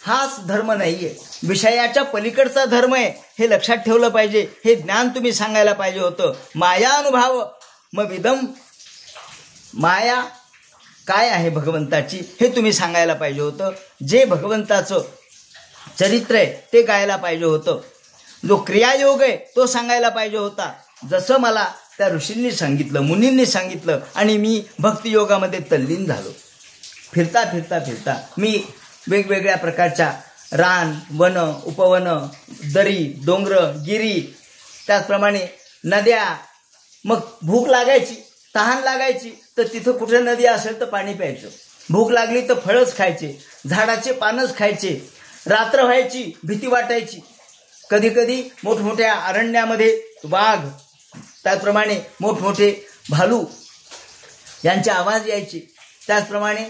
हाच धर्म नाहीये, विषयाच्या पलीकडचा धर्म आहे, हे लक्षात ठेवलं पाहिजे. हे ज्ञान तुम्ही सांगायला पाहिजे होतं. माया अनुभव मग विदम, माया काय आहे भगवंताची हे तुम्ही सांगायला पाहिजे होतं. जे भगवंताचं चरित्र आहे ते गायला पाहिजे होतं. जो क्रियायोग आहे तो सांगायला पाहिजे होता. जसं मला त्या ऋषींनी सांगितलं, मुनींनी सांगितलं आणि मी भक्तियोगामध्ये तल्लीन झालो. फिरता फिरता फिरता मी वेगवेगळ्या प्रकारच्या रान, वन, उपवन, दरी, डोंगर, गिरी, त्याचप्रमाणे नद्या. मग भूक लागायची, तहान लागायची तर तिथं कुठे नदी असेल तर पाणी प्यायचं. भूक लागली तर फळच खायचे, झाडाचे पानच खायचे. रात्र व्हायची, भीती वाटायची. कधी कधी मोठमोठ्या अरण्यामध्ये वाघ, त्याचप्रमाणे मोठमोठे भालू यांचे आवाज यायचे. त्याचप्रमाणे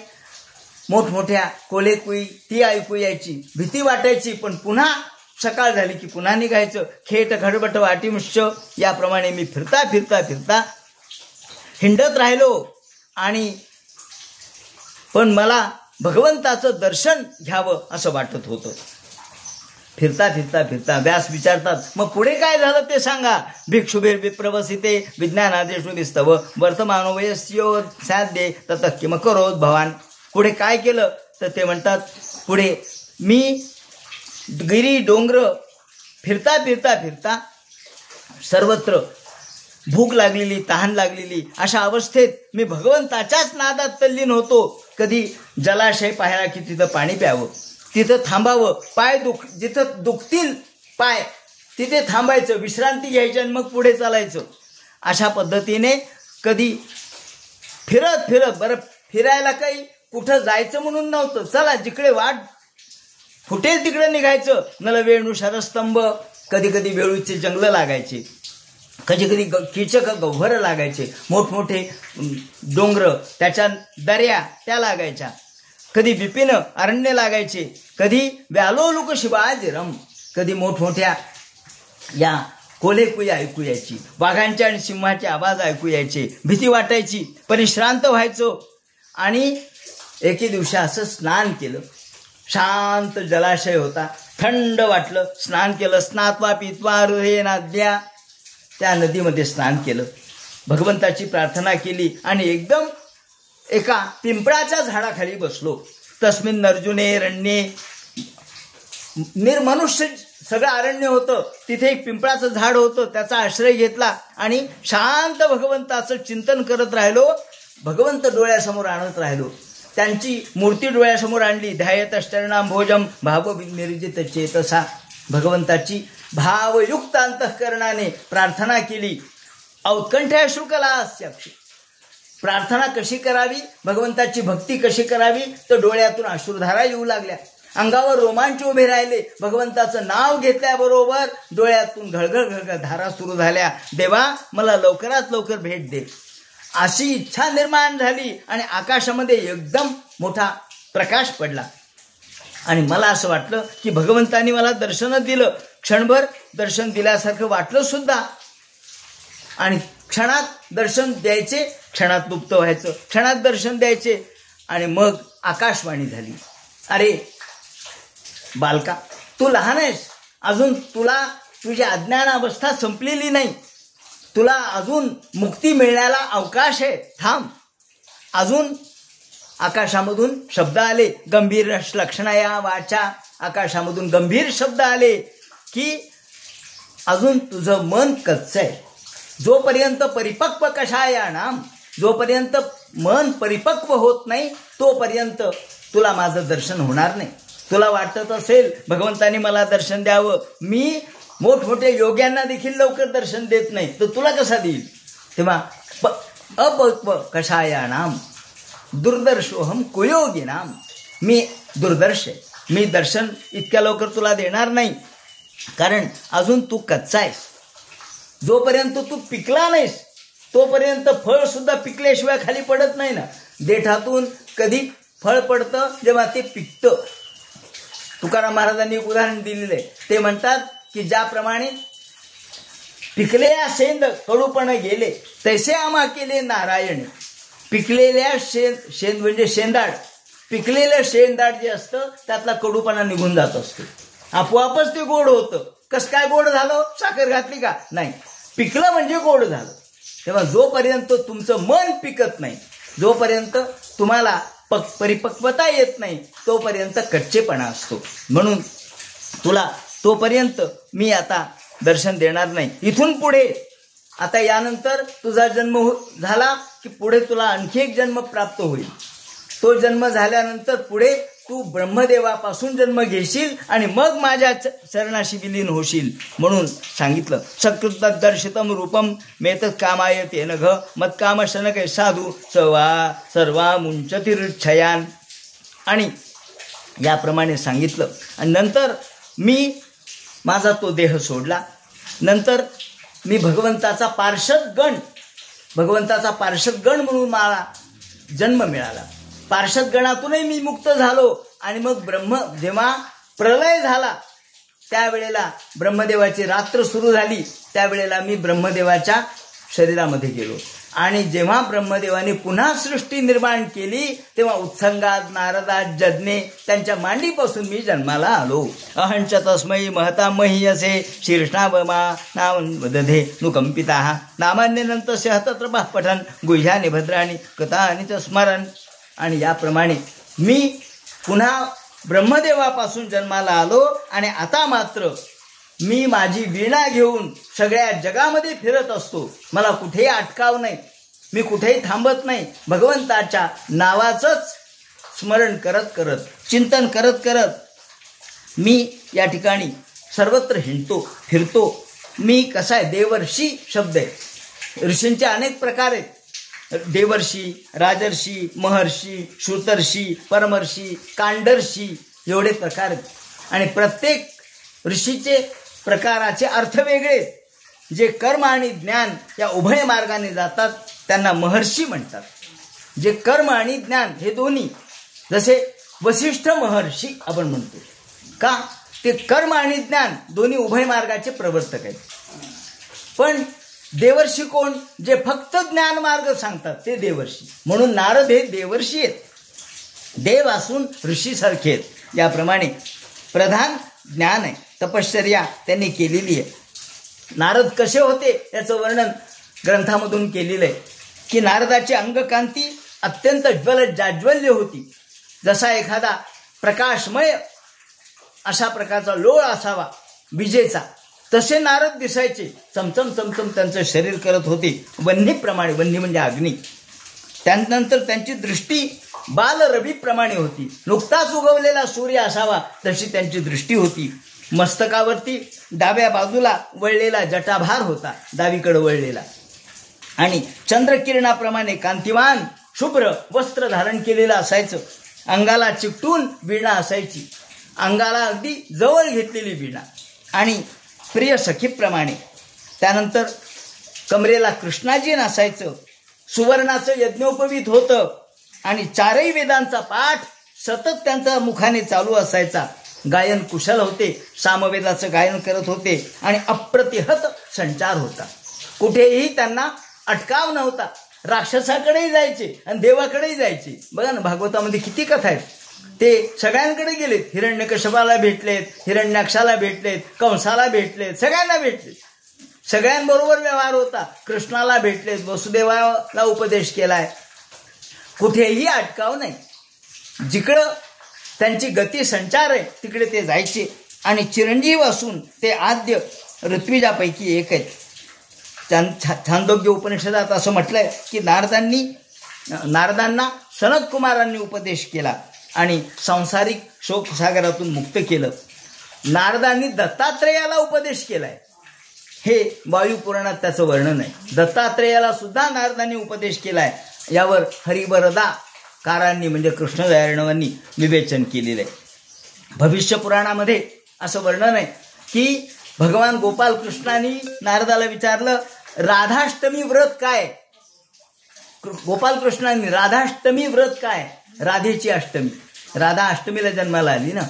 मोठमोठ्या कोलेकुई ती ऐकू यायची, भीती वाटायची. पण पुन्हा सकाळ झाली की पुन्हा निघायचं. खेट घडबट वाटिमुष्य. याप्रमाणे मी फिरता फिरता फिरता हिंडत राहिलो आणि पण मला भगवंताचं दर्शन घ्यावं असं वाटत होतं. फिरता फिरता फिरता व्यास विचारतात मग पुढे काय झालं ते सांगा. भिक्षुभिर विप्रवसिते विज्ञानादेशु विस्तव वर्तमानो वयस्यो साध्ये तत किम करोत भवान. पुढे काय केलं तर ते म्हणतात पुढे मी गिरी डोंगर फिरता फिरता फिरता सर्वत्र भूक लागलेली, तहान लागलेली अशा अवस्थेत मी भगवंताच्याच नादात तल्लीन होतो. कधी जलाशय पाहिला की तिथं पाणी प्यावं, तिथं थांबावं, पाय जिथं दुखतील पाय तिथे थांबायचं, विश्रांती घ्यायची आणि मग पुढे चालायचं. अशा पद्धतीने कधी फिरत फिरत, बरं फिरायला काही कुठं जायचं म्हणून नव्हतं, चला जिकडे वाट फुटेल तिकडे निघायचं. नलवेणू शरस्तंभ, कधी कधी वेळूचे जंगलं लागायचे, कधी कधी किचक गव्हरं लागायचे, मोठमोठे डोंगर त्याच्या दर्या त्या लागायच्या, कधी विपिन अरण्य लागायचे, कधी व्यालोलुक शिवाजिरम, कधी मोठमोठ्या या कोलेकुई ऐकू यायची, वाघांचे आणि सिंहाचे आवाज ऐकू यायचे, भीती वाटायची, परिश्रांत व्हायचो. आणि एके दिवशी असं स्नान केलं. शांत जलाशय होता, थंड वाटलं, स्नान केलं. स्नात्वा पित्वा हृदयेनाद्या, त्या नदीमध्ये स्नान केलं, भगवंताची प्रार्थना केली आणि एकदम एका पिंपळाच्या झाडाखाली बसलो. तस्मिन अर्जुने रण्ये, निर्मनुष्य सगळं अरण्य होतं, तिथे एक पिंपळाचं झाड होतं, त्याचा आश्रय घेतला आणि शांत भगवंताचं चिंतन करत राहिलो. भगवंत डोळ्यासमोर आणत राहिलो, त्यांची मूर्ती डोळ्यासमोर आणली. ध्यायत अष्टरणाम भोजम भाव निर्जित चेतसा, भगवंताची भावयुक्त अंतःकरणाने प्रार्थना केली. औत्कंठ्य अश्रुकलास्याक्षी, प्रार्थना कशी करावी, भगवंताची भक्ती कशी करावी, तर डोळ्यातून अश्रुधारा येऊ लागल्या, अंगावर रोमांच उभे राहिले. भगवंताचं नाव घेतल्याबरोबर डोळ्यातून घळघळ घळघळ धारा सुरू झाल्या. देवा मला लवकरात लवकर भेट दे, अशी इच्छा निर्माण झाली. आणि आकाशामध्ये एकदम मोठा प्रकाश पडला आणि मला असं वाटलं की भगवंतांनी मला दर्शन दिलं. क्षणभर दर्शन दिल्यासारखं वाटलं सुद्धा. आणि क्षणात दर्शन द्यायचे, क्षणात लुप्त व्हायचं, क्षणात दर्शन द्यायचे. आणि मग आकाशवाणी झाली, अरे बालका, तू लहान आहेस अजून, तुला तुझी अज्ञान अवस्था संपलेली नाही, तुला अजून मुक्ती मिळण्याला अवकाश आहे, थांब. अजून आकाशामधून शब्द आले, गंभीर लक्षणाया वाचा, आकाशामधून गंभीर शब्द आले की अजून तुझं मन कच्चं आहे. जोपर्यंत परिपक्व कषायाणाम, जोपर्यंत मन परिपक्व होत नाही तोपर्यंत तुला माझं दर्शन होणार नाही. तुला वाटत असेल भगवंतानी मला दर्शन द्यावं, मी मोठमोठ्या योग्यांना देखील लवकर दर्शन देत नाही, तर तुला कसा देईल? तेव्हा अपक्व कषायाणाम दुर्दर्शोहम कुयोगिनाम, मी दुर्दर्श आहे, मी दर्शन इतक्या लवकर तुला देणार नाही, कारण अजून तू कच्चा आहेस. जोपर्यंत तू पिकला नाहीस तोपर्यंत फळ सुद्धा पिकल्याशिवाय खाली पडत नाही ना. देठातून कधी फळ पडतं जेव्हा ते पिकतं. तुकाराम महाराजांनी एक उदाहरण दिलेलं आहे. ते म्हणतात की ज्याप्रमाणे पिकलेल्या शेंद कडूपण गेले तैसे आम्हा केले नारायण. पिकलेल्या शेंद म्हणजे शेंदाड, पिकलेलं शेंदाड जे असतं त्यातला कडूपणा निघून जात असतो, आपोआपच ते गोड होतं. कसं काय गोड झालं? साखर घातली का? नाही, पिकलं म्हणजे गोड झालं. तेव्हा जोपर्यंत तुमचं मन पिकत नाही, जोपर्यंत तुम्हाला परिपक्वता येत नाही तोपर्यंत कच्चेपणा असतो. म्हणून तुला तोपर्यंत मी आता दर्शन देणार नाही. इथून पुढे आता यानंतर तुझा जन्म झाला की पुढे तुला आणखी एक जन्म प्राप्त होईल. तो जन्म झाल्यानंतर पुढे तू ब्रह्मदेवापासून जन्म घेशील आणि मग माझ्या चरणाशी विलीन होशील म्हणून सांगितलं. सकृत दर्शितम रूपम मेतत कामाय तेन घ मत्काम शनकै साधू सर्वा मुंचतिरुच्छयान. आणि याप्रमाणे सांगितलं. आणि नंतर मी माझा तो देह सोडला. नंतर मी भगवंताचा पार्षद गण म्हणून मला जन्म मिळाला. पार्षद गणातूनही मी मुक्त झालो. आणि मग जेव्हा प्रलय झाला त्यावेळेला ब्रह्मदेवाची रात्र सुरू झाली, त्यावेळेला मी ब्रह्मदेवाच्या शरीरामध्ये गेलो. आणि जेव्हा ब्रह्मदेवाने पुन्हा सृष्टी निर्माण केली तेव्हा उत्संगात नारदात जज्ञे त्यांच्या मांडीपासून मी जन्माला आलो. अहंच तस्मै महता महीयसे शीर्षणावमा नाम वदधे नुकंपिता नामान्यनंतर सहतत्र पठन गुह्यानि भद्राणी कथानि च स्मरण. आणि याप्रमाणे मी पुन्हा ब्रह्मदेवापासून जन्माला आलो. आणि आता मात्र मी माझी वीणा घेऊन सगळ्या जगामध्ये फिरत असतो. मला कुठेही अटकाव नाही, मी कुठेही थांबत नाही. भगवंताच्या नावाचंच स्मरण करत करत, चिंतन करत करत मी या ठिकाणी सर्वत्र हिंडतो फिरतो. मी कसा आहे, देवर्षी शब्द आहे. ऋषींचे अनेक प्रकार आहेत. देवर्षी, राजर्षी, महर्षी, श्रुतर्षी, परमर्षी, कांडर्षी एवढे प्रकार आहेत. आणि प्रत्येक ऋषीचे प्रकाराचे अर्थ वेगळे. जे कर्म आणि ज्ञान या उभय मार्गाने जातात त्यांना महर्षी म्हणतात. जे कर्म आणि ज्ञान हे दोन्ही, जसे वसिष्ठ महर्षी आपण म्हणतो का, ते कर्म आणि ज्ञान दोन्ही उभय मार्गाचे प्रवर्तक आहेत. पण देवर्षी कोण? जे फक्त ज्ञान मार्ग सांगतात ते देवर्षी. म्हणून नारद हे देवर्षी आहेत, देव असून ऋषीसारखे आहेत. याप्रमाणे प्रधान ज्ञान आहे, तपश्चर्या त्यांनी केलेली आहे. नारद कसे होते याचं वर्णन ग्रंथामधून केलेलं आहे की नारदाची अंगकांती अत्यंत जाज्वल्य होती. जसा एखादा प्रकाशमय अशा प्रकारचा लोळ असावा विजेचा, तसे नारद दिसायचे. चमचम चमचम त्यांचं शरीर करत होते वन्हीप्रमाणे. वन्ही म्हणजे अग्नी. त्यानंतर त्यांची दृष्टी बालरवीप्रमाणे होती. नुकताच उगवलेला सूर्य असावा तशी त्यांची दृष्टी होती. मस्तकावरती डाव्या बाजूला वळलेला जटाभार होता, डावीकडे वळलेला. आणि चंद्रकिरणाप्रमाणे कांतिवान शुभ्र वस्त्र धारण केलेलं असायचं. अंगाला चिकटून वीणा असायची, अंगाला अगदी जवळ घेतलेली वीणा. आणि प्रिय सखीप्रमाणे. त्यानंतर कमरेला कृष्णाजी नसायचं. सुवर्णाचं यज्ञोपवीत होतं. आणि चारही वेदांचा पाठ सतत त्यांच्या मुखाने चालू असायचा. गायन कुशल होते, सामवेदाचं गायन करत होते. आणि अप्रतिहत संचार होता, कुठेही त्यांना अटकाव नव्हता. राक्षसाकडेही जायचे आणि देवाकडेही जायचे. बघा ना, भागवतामध्ये किती कथा आहेत. ते सगळ्यांकडे गेलेत. हिरण्यकश्यपाला भेटलेत, हिरण्याक्षाला भेटलेत, कंसाला भेटलेत, सगळ्यांना भेटलेत. सगळ्यांबरोबर व्यवहार होता. कृष्णाला भेटलेत, वसुदेवाला उपदेश केलाय. कुठेही अटकाव नाही. जिकडं त्यांची गती संचार आहे तिकडे ते जायचे आणि चिरंजीव असून ते आद्य ऋत्विजापैकी एक आहेत. छांदोग्य उपनिषदात असं म्हटलंय की नारदांना सनत कुमारांनी उपदेश केला आणि सांसारिक शोकसागरातून मुक्त केलं. नारदांनी दत्तात्रेयाला उपदेश केलाय, हे वायुपुराणात त्याचं वर्णन आहे. दत्तात्रेयाला सुद्धा नारदांनी उपदेश केलाय, यावर हरिवरदाकारांनी म्हणजे कृष्णदयाळवांनी विवेचन केलेलं आहे. भविष्य पुराणामध्ये असं वर्णन आहे की भगवान गोपाल कृष्णांनी नारदाला विचारलं, राधाष्टमी व्रत काय? गोपाल कृष्णांनी राधाष्टमी व्रत काय? राधेची अष्टमी, राधा अष्टमीला जन्माला आली ना,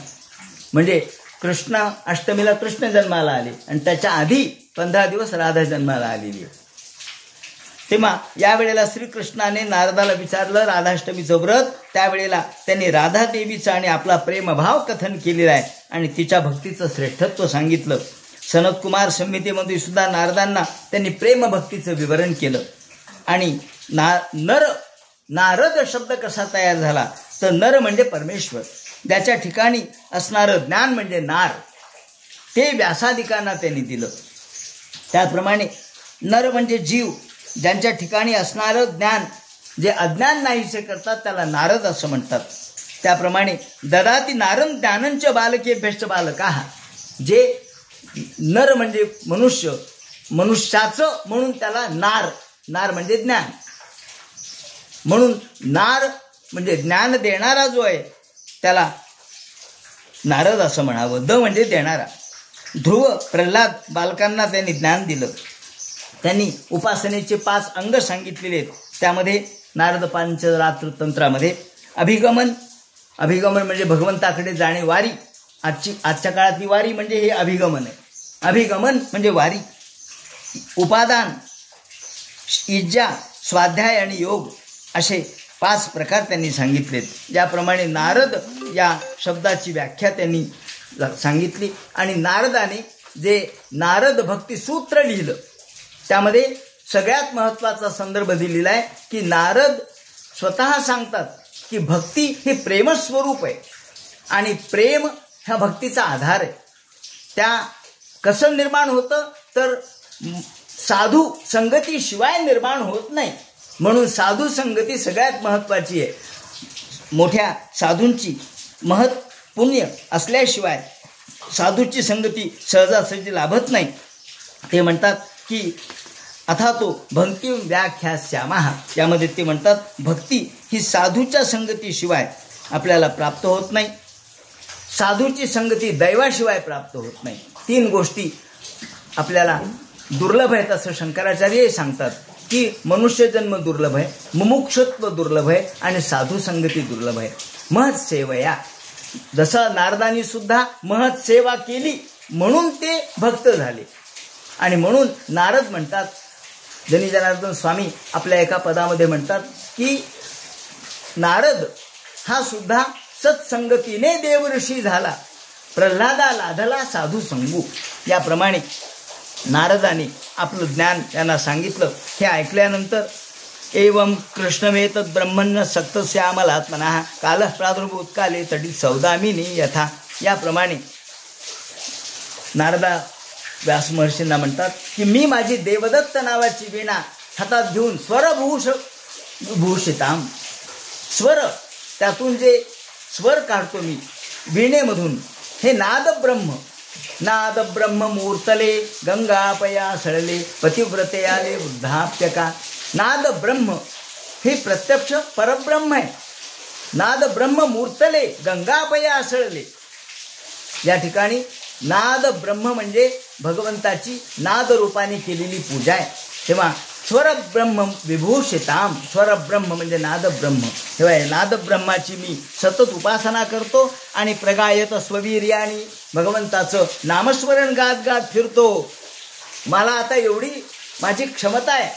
म्हणजे कृष्ण अष्टमीला कृष्ण जन्माला आले आणि त्याच्या आधी 15 दिवस राधा जन्माला आलेली. तेव्हा यावेळेला श्रीकृष्णाने नारदाला विचारलं राधाष्टमीचं व्रत. त्यावेळेला त्यांनी राधा देवीचं आणि आपला प्रेमभाव कथन केलेला आहे आणि तिच्या भक्तीचं श्रेष्ठत्व सांगितलं. सनत कुमार संहितेमध्ये सुद्धा नारदांना त्यांनी प्रेमभक्तीचं विवरण केलं. आणि नारद शब्द कसा तयार झाला तर नर म्हणजे परमेश्वर, ज्याच्या ठिकाणी असणारं ज्ञान म्हणजे नार, ते व्यासादिकांना त्यांनी दिलं. त्याप्रमाणे नर म्हणजे जीव, ज्यांच्या ठिकाणी असणारं ज्ञान जे अज्ञान नाहीसे करतात त्याला नारद असं म्हणतात. त्याप्रमाणे ददाती नारम ज्ञानंच बालकेभ्यश्च बालकाः, जे नर म्हणजे मनुष्य, मनुष्याचं म्हणून त्याला नार म्हणजे ज्ञान, म्हणून नार म्हणजे ज्ञान देणारा जो आहे त्याला नारद असं म्हणावं. म्हणजे देणारा. ध्रुव प्रल्हाद बालकांना त्यांनी ज्ञान दिलं. त्यांनी उपासनेचे 5 अंग सांगितलेले आहेत. त्यामध्ये नारद पांचरात्र तंत्रामध्ये अभिगमन म्हणजे भगवंताकडे जाणे, वारी. आजच्या काळातली वारी म्हणजे हे अभिगमन आहे. अभिगमन म्हणजे वारी. उपादान, इज्जा, स्वाध्याय आणि योग असे 5 प्रकार त्यांनी सांगितलेत. ज्याप्रमाणे नारद या शब्दाची व्याख्या त्यांनी सांगितली. आणि नारदाने जे नारद भक्ती सूत्र लिहिलं त्यामध्ये सगळ्यात महत्त्वाचा संदर्भ दिलेला आहे की नारद स्वतः सांगतात की भक्ती हे प्रेमस्वरूप आहे आणि प्रेम ह्या भक्तीचा आधार आहे. त्या कसं निर्माण होतं तर साधू संगतीशिवाय निर्माण होत नाही, म्हणून साधू संगती सगळ्यात महत्त्वाची आहे. मोठ्या साधूंची पुण्य असल्याशिवाय साधूची संगती सहजासहजी लाभत नाही. ते म्हणतात की अथातो भक्ती व्याख्यास्यामः, यामध्ये ते म्हणतात भक्ती ही साधूच्या संगतीशिवाय आपल्याला प्राप्त होत नाही, साधूची संगती दैवाशिवाय प्राप्त होत नाही. 3 गोष्टी आपल्याला दुर्लभ आहेत असं शंकराचार्य सांगतात की मनुष्यजन्म दुर्लभ आहे, मुमुक्षत्व दुर्लभ आहे आणि साधू संगती दुर्लभ आहे. महत् सेवया, जसं नारदांनी सुद्धा महत् सेवा केली म्हणून ते भक्त झाले. आणि म्हणून नारद म्हणतात, जनी जनार्दन स्वामी आपल्या एका पदामध्ये म्हणतात की नारद हा सुद्धा सत्संगतीने देवऋषी झाला, प्रल्हादा लाधला साधू संगू. याप्रमाणे नारदाने आपलं ज्ञान त्यांना सांगितलं. हे ऐकल्यानंतर एवं कृष्णमेतत् ब्रह्मण्य सक्तस्यामलात्मनः कालः प्रादुर्भूतकाले तडी सौदामिनी यथा. याप्रमाणे नारदा व्यास महर्षींना म्हणतात की मी माझी देवदत्त नावाची वीणा हातात घेऊन स्वरभूषिताम, स्वर त्यातून जे स्वर काढतो मी वीणेमधून, हे नाद ब्रह्म मूर्तले गंगापया सळले पतिव्रते आले वृद्धाप्यका. नाद ब्रह्म हे प्रत्यक्ष परब्रह्म आहे. नाद ब्रह्म मूर्तले गंगापया सळले, या ठिकाणी नाद ब्रह्म म्हणजे भगवंताची नाद रूपाने केलेली पूजा आहे. तेव्हा स्वरब्रह्म विभूषिताम, स्वरब्रह्म म्हणजे नादब्रह्म. तेव्हा नादब्रह्माची मी सतत उपासना करतो आणि प्रगायत स्ववीर्यानी भगवंताचं नामस्मरण गात गात फिरतो. मला आता एवढी माझी क्षमता आहे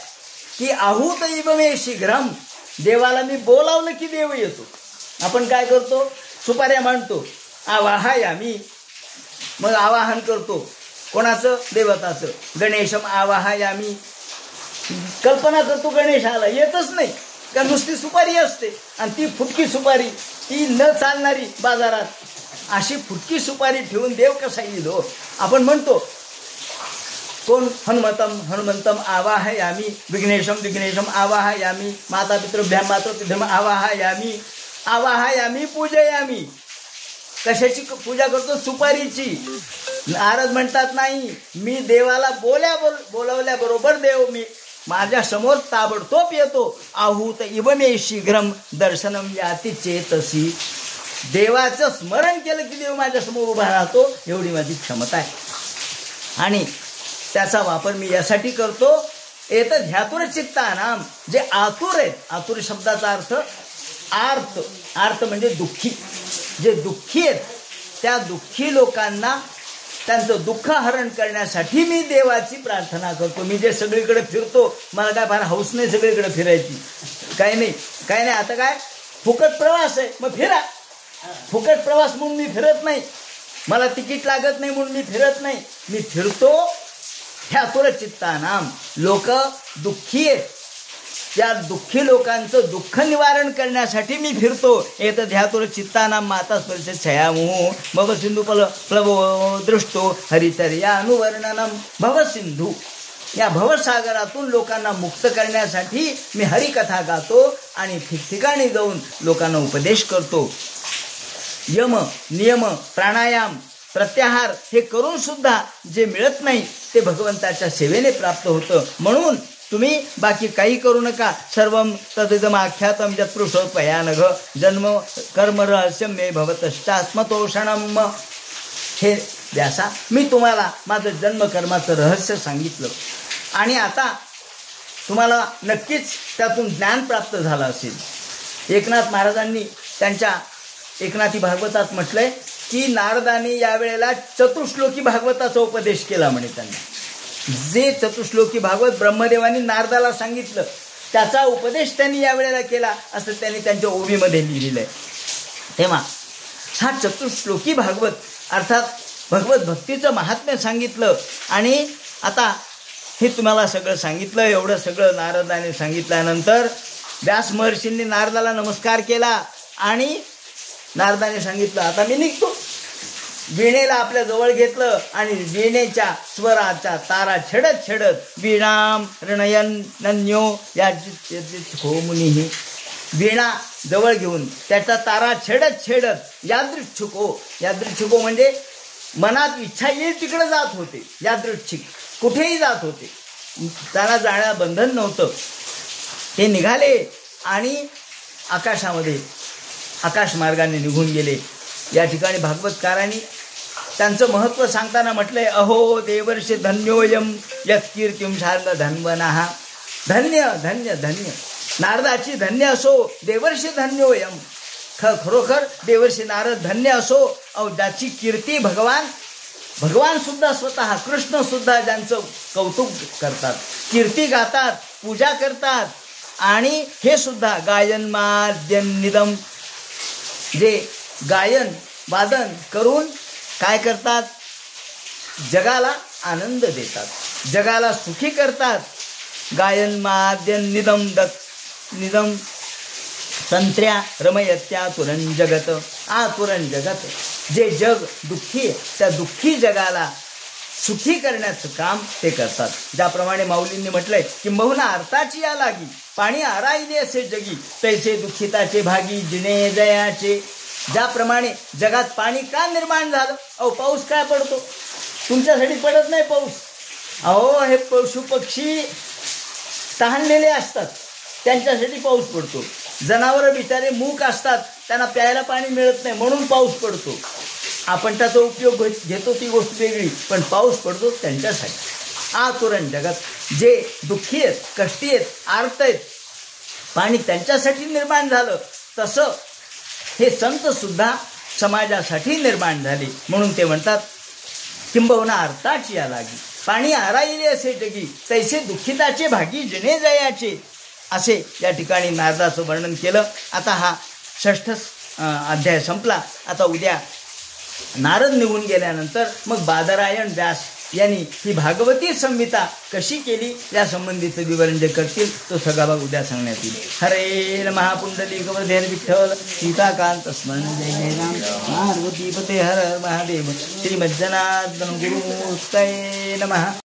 की आहूत इव मे शीघ्रम, देवाला मी बोलावलं की देव येतो. आपण काय करतो, सुपाऱ्या मांडतो, आवाहयामी, मग आवाहन करतो कोणाचं, देवताचं. गणेशम आवाहयामी, कल्पना करतो गणेश आला, येतच नाही. का नुसती सुपारी असते आणि ती फुटकी सुपारी, ती न चालणारी बाजारात, अशी फुटकी सुपारी ठेवून देव कसा येईल हो? आपण म्हणतो कोण हनुमंतम आवाहयामी, विघ्नेशम आवाहयामी, मातापितृभ्याम आवाहयामी पूजयामी. कशाची पूजा करतो? सुपारीची. नारद म्हणतात नाही, मी देवाला बोलावल्याबरोबर देव मी माझ्या समोर ताबडतोब येतो. आहूत इव मे शीघ्रम दर्शनम याती चेतसी. देवाचं स्मरण केलं की देव माझ्या समोर उभा राहतो, एवढी माझी क्षमता आहे. आणि त्याचा वापर मी यासाठी करतो, एत ध्यातुर चित्तानाम, जे आतुर आहेत. आतुर शब्दाचा अर्थ आर्त म्हणजे दुःखी. जे दुःखी आहेत त्या दुःखी लोकांना त्यांचं दुःख हरण करण्यासाठी मी देवाची प्रार्थना करतो. मी जे सगळीकडे फिरतो, मला काय फार हौस नाही सगळीकडे फिरायची, काय नाही. आता काय फुकट प्रवास आहे, मग फिरा. फुकट प्रवास म्हणून मी फिरत नाही, मला तिकीट लागत नाही म्हणून मी फिरत नाही. मी फिरतो ह्यातुर चित्तानाम, लोक दुःखी आहेत, त्या दुःखी लोकांचं दुःख निवारण करण्यासाठी मी फिरतो. येत ध्यातुर चित्तानाम माता स्पर्श छयामू भवसिंधू प्लवो दृष्टो हरिचर्या अनुवर्णनम. भवसिंधू, या भवसागरातून लोकांना मुक्त करण्यासाठी मी हरिकथा गातो आणि ठिकठिकाणी जाऊन लोकांना उपदेश करतो. यम नियम प्राणायाम प्रत्याहार हे करून सुद्धा जे मिळत नाही ते भगवंताच्या सेवेने प्राप्त होतं. म्हणून तुम्ही बाकी काही करू नका. सर्वम तदिदम आख्यातम यत्पुरुषोत्पयानघ जन्म कर्म रहस्यम मे भवतश्चास्मतोषणम. हे व्यासा, मी तुम्हाला माझं जन्मकर्माचं रहस्य सांगितलं आणि आता तुम्हाला नक्कीच त्यातून ज्ञान प्राप्त झालं असेल. एकनाथ महाराजांनी त्यांच्या एकनाथी भागवतात म्हटलंय की नारदाने यावेळेला चतुश्लोकी भागवताचा उपदेश केला म्हणे. त्यांना जे चतुश्लोकी भागवत ब्रह्मदेवानी नारदाला सांगितलं त्याचा उपदेश त्यांनी यावेळेला केला असं त्यांनी त्यांच्या ओवीमध्ये लिहिलेलं आहे. तेव्हा हा चतुश्लोकी भागवत अर्थात भगवत भक्तीचं महात्म्य सांगितलं. आणि आता हे तुम्हाला सगळं सांगितलं, एवढं सगळं नारदाने सांगितल्यानंतर व्यास महर्षींनी नारदाला नमस्कार केला आणि नारदाने सांगितलं आता मी निघतो. वीणेला आपल्या जवळ घेतलं आणि वीणेच्या स्वराच्या तारा छेडत वीणाम रणयन नन्यो या मुनी, वीणा जवळ घेऊन त्याचा तारा छेडत यादृच्छुको म्हणजे मनात इच्छा येईल तिकडे जात होते. यादृच्छिक कुठेही जात होते, त्याला जाण्याला बंधन नव्हतं. ते निघाले आणि आकाशामध्ये आकाश मार्गाने निघून गेले. या ठिकाणी भागवतकारांनी त्यांचं महत्त्व सांगताना म्हटलंय अहो देवर्षे धन्योयम यत्कीर्तिम शार्द धन्वनः. धन्य धन्य धन्य नारदाची धन्य असो, देवर्षी धन्योयम. खरोखर देवर्षी नारद धन्य असो. अहो ज्याची कीर्ती भगवान सुद्धा स्वतः कृष्ण सुद्धा ज्यांचं कौतुक करतात, कीर्ती गातात, पूजा करतात. आणि हे सुद्धा गायन माद्यनिदम, जे गायन वादन करून काय करतात, जगाला आनंद देतात, जगाला सुखी करतात. गायन माद्यन निदम संत्र्या रमयत्या तुरन जगत. तुरन जगत, जे जग दुःखी आहे त्या दुःखी जगाला सुखी करण्याचं काम ते करतात. ज्याप्रमाणे माऊलींनी म्हटलंय किंबहुना अर्थाची या लागी पाणी आराईले असे जगी तैसे दुःखिताचे भागी जिने जयाचे. ज्याप्रमाणे जगात पाणी का निर्माण झालं? अहो पाऊस काय पडतो? तुमच्यासाठी पडत नाही पाऊस. अहो हे पशु पक्षी तहानलेले असतात, त्यांच्यासाठी पाऊस पडतो. जनावरं बिचारे मूक असतात, त्यांना प्यायला पाणी मिळत नाही म्हणून पाऊस पडतो. आपण त्याचा उपयोग घेतो ती गोष्ट वेगळी, पण पाऊस पडतो त्यांच्यासाठी. आतुरण जगत, जे दुःखी आहेत, कष्टी आहेत, आर्त आहेत, पाणी त्यांच्यासाठी निर्माण झालं. तसं हे संत सुद्धा समाजासाठी निर्माण झाले. म्हणून ते म्हणतात किंबहुना अर्थाची या लागी पाणी आराईले असे जगी तैसे दुःखिताचे भागी जने जयाचे. असे या ठिकाणी नारदाचं वर्णन केलं. आता हा 6ठ अध्याय संपला. आता उद्या नारद निघून गेल्यानंतर मग बादरायण व्यास यांनी ही भागवती संहिता कशी केली या संबंधीचं विवरण जे करतील तो सगळा भाग उद्या सांगण्यात येईल. हरे नमः पुंडलिक वरदे विठ्ठल सीताकांत स्मरण जय जय राम पार्वती पते हर महादेव श्रीमज्जनार्दन गुरुमूर्तये नमः.